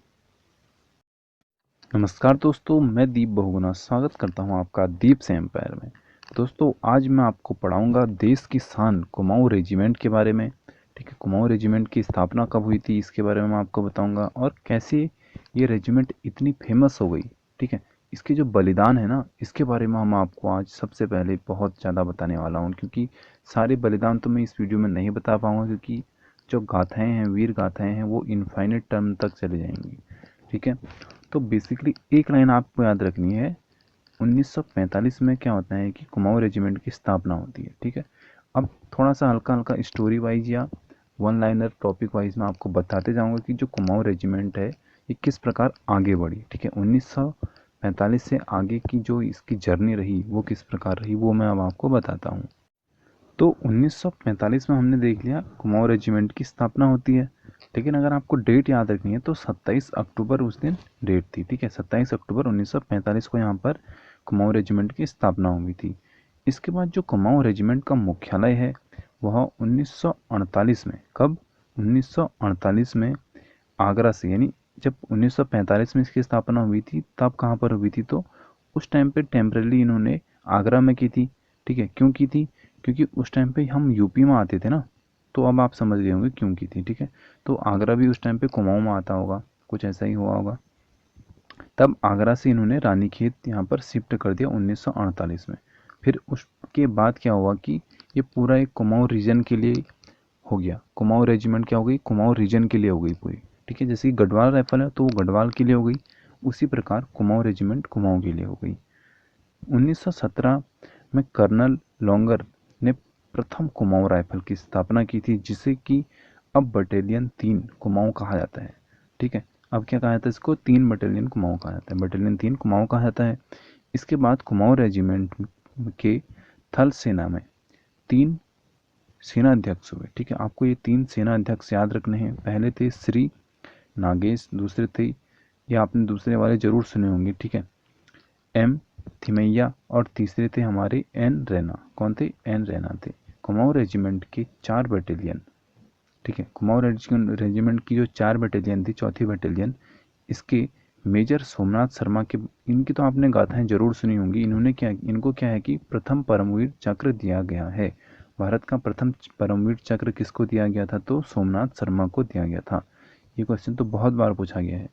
नमस्कार दोस्तों, मैं दीप बहुगुणा स्वागत करता हूं आपका दीप से एम्पायर में। दोस्तों, आज मैं आपको पढ़ाऊंगा देश की शान कुमाऊं रेजिमेंट के बारे में। ठीक है, कुमाऊं रेजिमेंट की स्थापना कब हुई थी इसके बारे में मैं आपको बताऊंगा, और कैसे ये रेजिमेंट इतनी फेमस हो गई। ठीक है, इसके जो बलिदान है ना, इसके बारे में हम आपको आज सबसे पहले बहुत ज़्यादा बताने वाला हूँ, क्योंकि सारे बलिदान तो मैं इस वीडियो में नहीं बता पाऊँगा, क्योंकि जो गाथाएँ हैं, वीर गाथाएँ हैं, वो इनफाइनेट टर्म तक चली जाएंगी। ठीक है, तो बेसिकली एक लाइन आपको याद रखनी है, 1945 में क्या होता है कि कुमाऊं रेजिमेंट की स्थापना होती है। ठीक है, अब थोड़ा सा हल्का हल्का स्टोरी वाइज या वन लाइनर टॉपिक वाइज मैं आपको बताते जाऊंगा कि जो कुमाऊं रेजिमेंट है ये किस प्रकार आगे बढ़ी। ठीक है, 1945 से आगे की जो इसकी जर्नी रही वो किस प्रकार रही, वो मैं अब आपको बताता हूँ। तो 1945 में हमने देख लिया कुमाऊं रेजिमेंट की स्थापना होती है, लेकिन अगर आपको डेट याद रखनी है तो 27 अक्टूबर उस दिन डेट थी। ठीक है, 27 अक्टूबर 1945 को यहाँ पर कुमाऊं रेजिमेंट की स्थापना हुई थी। इसके बाद जो कुमाऊं रेजिमेंट का मुख्यालय है वह 1948 में, कब? 1948 में आगरा से, यानी जब 1945 में इसकी स्थापना हुई थी तब कहाँ पर हुई थी, तो उस टाइम पे टेम्परली इन्होंने आगरा में की थी। ठीक है, क्यों की थी? क्योंकि उस टाइम पे हम यूपी में आते थे ना, तो अब आप समझ गए होंगे क्यों की थी। ठीक है, तो आगरा भी उस टाइम पे कुमाऊं में आता होगा, कुछ ऐसा ही हुआ होगा। तब आगरा से इन्होंने रानीखेत यहाँ पर शिफ्ट कर दिया 1948 में। फिर उसके बाद क्या हुआ कि ये पूरा एक कुमाऊं रीजन के लिए हो गया। कुमाऊं रेजिमेंट क्या हो गई, कुमाऊं रीजन के लिए हो गई पूरी। ठीक है, जैसे कि गढ़वाल राइफल है तो वो गढ़वाल के लिए हो गई, उसी प्रकार कुमाऊं रेजिमेंट कुमाऊं के लिए हो गई। 1917 में कर्नल लॉन्गर ने प्रथम कुमाऊं राइफल की स्थापना की थी, जिसे कि अब बटालियन 3 कुमाऊं कहा जाता है। ठीक है, अब क्या कहा जाता है इसको, 3 बटालियन कुमाऊं कहा जाता है, बटालियन 3 कुमाऊं कहा जाता है। इसके बाद कुमाऊं रेजिमेंट के थल सेना में 3 सेना अध्यक्ष हुए। ठीक है, आपको ये 3 सेना अध्यक्ष याद रखने हैं। पहले थे श्री नागेश, दूसरे थे, ये आपने दूसरे वाले जरूर सुने होंगे, ठीक है, एम थिमैया, और तीसरे थे हमारे एन रैना। कौन थे? एन रैना थे। कुमाऊं रेजिमेंट के 4 बटालियन, ठीक है, कुमाऊं रेजिमेंट की जो 4 बटालियन थी, चौथी बटालियन, इसके मेजर सोमनाथ शर्मा के, इनकी तो आपने गाथाएं जरूर सुनी होंगी। इनको क्या है कि प्रथम परमवीर चक्र दिया गया है। भारत का प्रथम परमवीर चक्र किसको दिया गया था? तो सोमनाथ शर्मा को दिया गया था। ये क्वेश्चन तो बहुत बार पूछा गया है।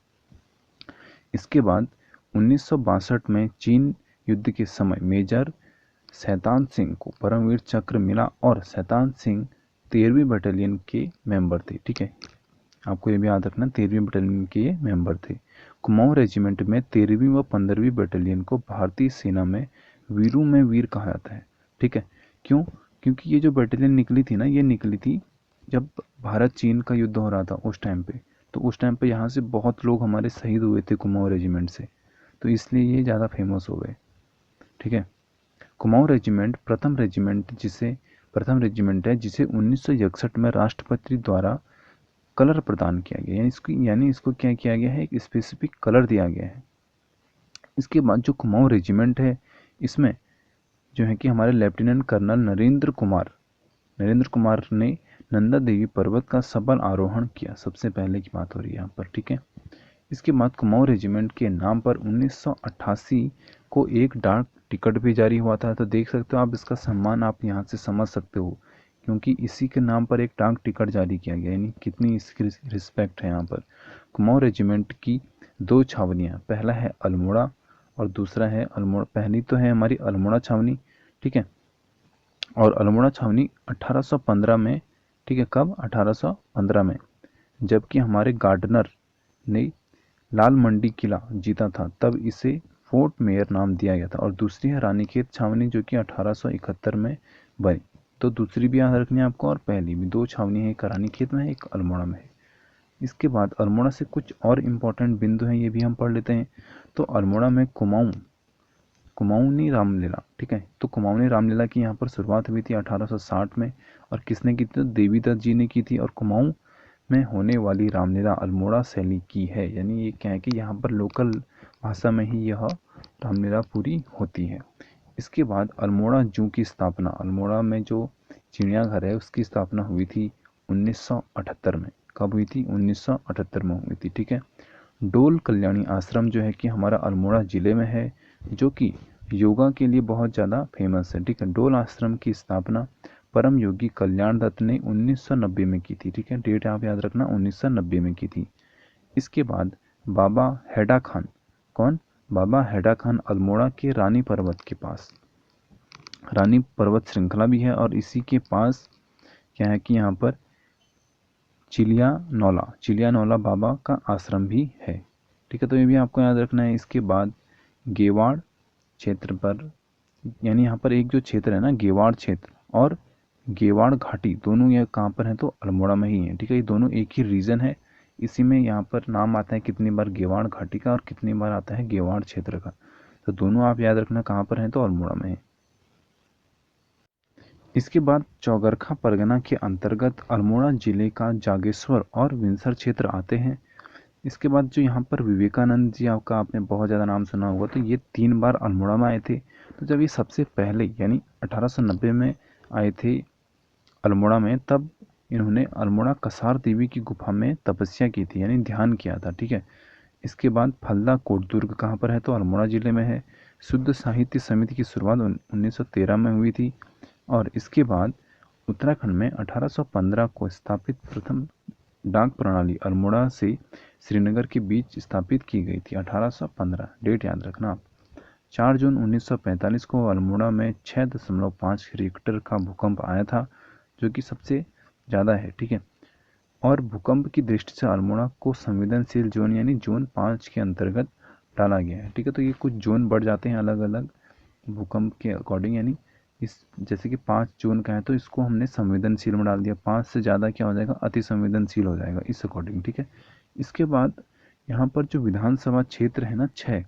इसके बाद 1962 में चीन युद्ध के समय मेजर शैतान सिंह को परमवीर चक्र मिला, और शैतान सिंह 13वीं बटालियन के मेंबर थे। ठीक है, आपको ये भी याद रखना, 13वीं बटालियन के ये मेंबर थे। कुमाऊं रेजिमेंट में 13वीं व 15वीं बटालियन को भारतीय सेना में वीरों में वीर कहा जाता है। ठीक है, क्यों? क्योंकि ये जो बटालियन निकली थी ना, ये निकली थी जब भारत चीन का युद्ध हो रहा था उस टाइम पे। तो उस टाइम पे यहाँ से बहुत लोग हमारे शहीद हुए थे कुमाऊं रेजिमेंट से, तो इसलिए ये ज़्यादा फेमस हो गए। ठीक है, कुमाऊं रेजिमेंट प्रथम रेजिमेंट है जिसे 1961 में राष्ट्रपति द्वारा कलर प्रदान किया गया, यानी इसको क्या किया गया है, एक स्पेसिफिक कलर दिया गया है। इसके बाद जो कुमाऊं रेजिमेंट है, इसमें जो है कि हमारे लेफ्टिनेंट कर्नल नरेंद्र कुमार नरेंद्र कुमार ने नंदा देवी पर्वत का सफल आरोहण किया, सबसे पहले की बात हो रही है यहाँ पर, ठीक है। इसके बाद कुमाऊं रेजिमेंट के नाम पर 1988 को एक डाक टिकट भी जारी हुआ था। तो देख सकते हो आप, इसका सम्मान आप यहाँ से समझ सकते हो, क्योंकि इसी के नाम पर एक डाक टिकट जारी किया गया, यानी कितनी इसकी रिस्पेक्ट है यहाँ पर। कुमाऊं रेजिमेंट की दो छावनियाँ, पहला है अल्मोड़ा और दूसरा है अल्मोड़ा। पहली तो है हमारी अल्मोड़ा छावनी, ठीक है, और अल्मोड़ा छावनी 1815 में, ठीक है, कब, 1815 में, जबकि हमारे गार्डनर ने लाल मंडी किला जीता था, तब इसे फोर्ट मेयर नाम दिया गया था। और दूसरी है रानीखेत छावनी, जो कि 1871 में बनी। तो दूसरी भी याद रखनी है आपको, और पहली भी। दो छावनी है, एक रानीखेत में है, एक अल्मोड़ा में है। इसके बाद अल्मोड़ा से कुछ और इम्पोर्टेंट बिंदु हैं, ये भी हम पढ़ लेते हैं। तो अल्मोड़ा में कुमाऊनी रामलीला, ठीक है। तो कुमाऊनी रामलीला की यहाँ पर शुरुआत हुई थी 1860 में, और किसने की थी, तो देवीदत्त जी ने की थी। और कुमाऊं में होने वाली रामलीला अल्मोड़ा शैली की है, यानी ये क्या है कि यहाँ पर लोकल भाषा में ही यह रामलीला पूरी होती है। इसके बाद अल्मोड़ा जू की स्थापना, अल्मोड़ा में जो चिड़ियाघर है उसकी स्थापना हुई थी 1978 में। कब हुई थी, 1978 में हुई थी, ठीक है। डोल कल्याणी आश्रम जो है कि हमारा अल्मोड़ा ज़िले में है, जो कि योगा के लिए बहुत ज़्यादा फेमस है, ठीक है। डोल आश्रम की स्थापना परम योगी कल्याण दत्त ने 1990 में की थी, ठीक है। डेट आप याद रखना, 1990 में की थी। इसके बाद बाबा हैडा खान, कौन, बाबा हैडा खान अल्मोड़ा के रानी पर्वत के पास, रानी पर्वत श्रृंखला भी है, और इसी के पास क्या है कि यहाँ पर चिलिया नौला बाबा का आश्रम भी है, ठीक है। तो ये भी आपको याद रखना है। इसके बाद गेवाड़ क्षेत्र पर, यानी यहाँ पर एक जो क्षेत्र है ना, गेवाड़ क्षेत्र और गेवाड़ घाटी, दोनों ये कहाँ पर हैं, तो अल्मोड़ा में ही है, ठीक है। ये दोनों एक ही रीजन है, इसी में यहाँ पर नाम आता है कितनी बार गेवाड़ घाटी का और कितनी बार आता है गेवाड़ क्षेत्र का। तो दोनों आप याद रखना कहाँ पर हैं, तो अल्मोड़ा में है। इसके बाद चौगरखा परगना के अंतर्गत अल्मोड़ा जिले का जागेश्वर और विंसर क्षेत्र आते हैं। इसके बाद जो यहाँ पर विवेकानंद जी, आपका आपने बहुत ज़्यादा नाम सुना होगा, तो ये 3 बार अल्मोड़ा में आए थे। तो जब ये सबसे पहले यानी 1890 में आए थे अल्मोड़ा में, तब इन्होंने अल्मोड़ा कसार देवी की गुफा में तपस्या की थी, यानी ध्यान किया था, ठीक है। इसके बाद फलदा कोट दुर्ग कहाँ पर है, तो अल्मोड़ा जिले में है। शुद्ध साहित्य समिति की शुरुआत 1913 में हुई थी। और इसके बाद उत्तराखंड में 1815 को स्थापित प्रथम डाक प्रणाली अल्मोड़ा से श्रीनगर के बीच स्थापित की गई थी, 1815, डेट याद रखना आप। 4 जून 1945 को अल्मोड़ा में 6.5 रिक्टर का भूकंप आया था, जो कि सबसे ज़्यादा है, ठीक है। और भूकंप की दृष्टि से अल्मोड़ा को संवेदनशील जोन यानी जोन 5 के अंतर्गत डाला गया है, ठीक है। तो ये कुछ जोन बढ़ जाते हैं अलग अलग भूकंप के अकॉर्डिंग, यानी इस जैसे कि 5 जोन का है तो इसको हमने संवेदनशील में डाल दिया, 5 से ज़्यादा क्या हो जाएगा, अति संवेदनशील हो जाएगा, इस अकॉर्डिंग, ठीक है। इसके बाद यहाँ पर जो विधानसभा क्षेत्र है ना 6,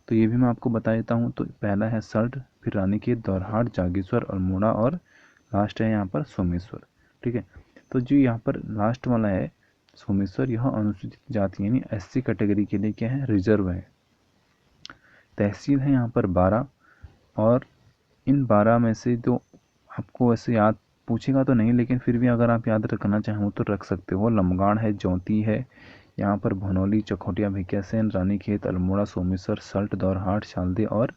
तो ये भी मैं आपको बता देता हूँ। तो पहला है सल्ट, फिर रानीखेत, दौरहाट, जागेश्वर, अल्मोड़ा और लास्ट है यहाँ पर सोमेश्वर, ठीक है। तो जो यहाँ पर लास्ट वाला है सोमेश्वर, यह अनुसूचित जाति यानी एससी कैटेगरी के लिए क्या है, रिजर्व है। तहसील है यहाँ पर 12, और इन 12 में से जो आपको वैसे याद पूछेगा तो नहीं, लेकिन फिर भी अगर आप याद रखना चाहो तो रख सकते हो। लमगाड़ है, जौंती है, यहाँ पर भनौली, चकोटिया, भिकियासैन, रानीखेत, अल्मोड़ा, सोमेश्वर, सल्ट, दौरहाट, शालदे और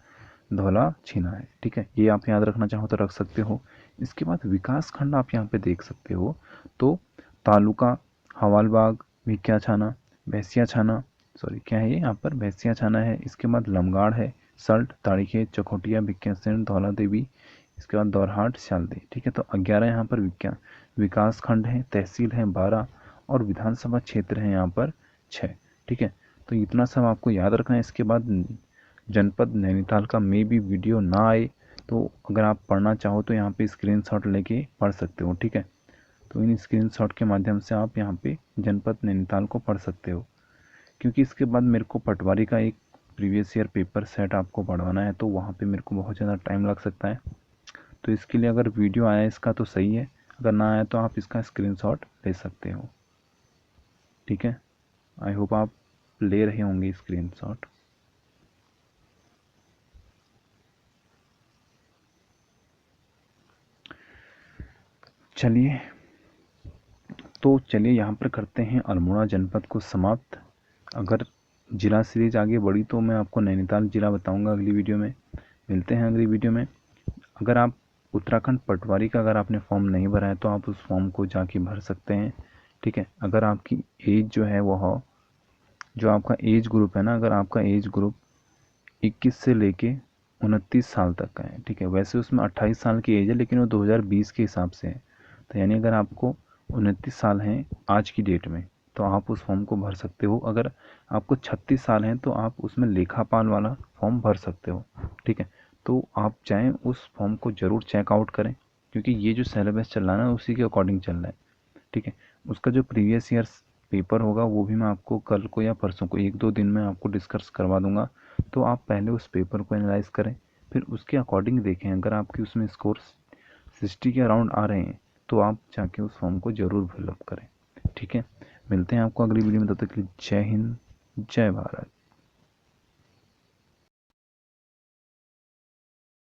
धौला छीना है, ठीक है। ये आप याद रखना चाहो तो रख सकते हो। इसके बाद विकास खंड आप यहाँ पे देख सकते हो, तो तालुका हवालबाग, भिकिया छाना, भैंसिया छाना, सॉरी क्या है ये, यहाँ पर भैंसिया छाना है। इसके बाद लमगाड़ है, सल्ट, ताड़ीखेत, चकोटिया, भिकियासैन, धौला देवी, इसके बाद दौरहाट, शालदे, ठीक है। तो 11 यहाँ पर विकास खंड है, तहसील है 12 और विधानसभा क्षेत्र है यहाँ पर 6, ठीक है। तो इतना सब आपको याद रखना है। इसके बाद जनपद नैनीताल का मे भी वीडियो ना आए, तो अगर आप पढ़ना चाहो तो यहाँ पे स्क्रीनशॉट लेके पढ़ सकते हो, ठीक है। तो इन स्क्रीनशॉट के माध्यम से आप यहाँ पे जनपद नैनीताल को पढ़ सकते हो, क्योंकि इसके बाद मेरे को पटवारी का एक प्रीवियस ईयर पेपर सेट आपको पढ़वाना है, तो वहाँ पे मेरे को बहुत ज़्यादा टाइम लग सकता है। तो इसके लिए अगर वीडियो आया इसका तो सही है, अगर ना आया तो आप इसका स्क्रीनशॉट ले सकते हो, ठीक है। आई होप आप ले रहे होंगे स्क्रीनशॉट। चलिए चलिए यहाँ पर करते हैं अल्मोड़ा जनपद को समाप्त। अगर ज़िला सीरीज आगे बढ़ी तो मैं आपको नैनीताल ज़िला बताऊंगा अगली वीडियो में। मिलते हैं अगली वीडियो में। अगर आप उत्तराखंड पटवारी का अगर आपने फॉर्म नहीं भरा है तो आप उस फॉर्म को जाके भर सकते हैं, ठीक है। अगर आपकी एज जो है वो हो, जो आपका एज ग्रुप है ना, अगर आपका एज ग्रुप 21 से लेके 29 साल तक का है, ठीक है। वैसे उसमें 28 साल की एज है लेकिन वो 2020 के हिसाब से है। तो यानी अगर आपको 29 साल हैं आज की डेट में तो आप उस फॉर्म को भर सकते हो। अगर आपको 36 साल हैं तो आप उसमें लेखापाल वाला फॉर्म भर सकते हो, ठीक है। तो आप चाहें उस फॉर्म को ज़रूर चेकआउट करें, क्योंकि ये जो सिलेबस चल रहा है ना उसी के अकॉर्डिंग चल रहा है, ठीक है। उसका जो प्रीवियस ईयर्स पेपर होगा वो भी मैं आपको कल को या परसों को 1-2 दिन में आपको डिस्कस करवा दूंगा। तो आप पहले उस पेपर को एनालाइज करें, फिर उसके अकॉर्डिंग देखें। अगर आपकी उसमें स्कोर 60 के अराउंड आ रहे हैं तो आप जाके उस फॉर्म को ज़रूर फिलअप करें, ठीक है। मिलते हैं आपको अगली वीडियो में, तब तक के लिए जय हिंद, जय भारत।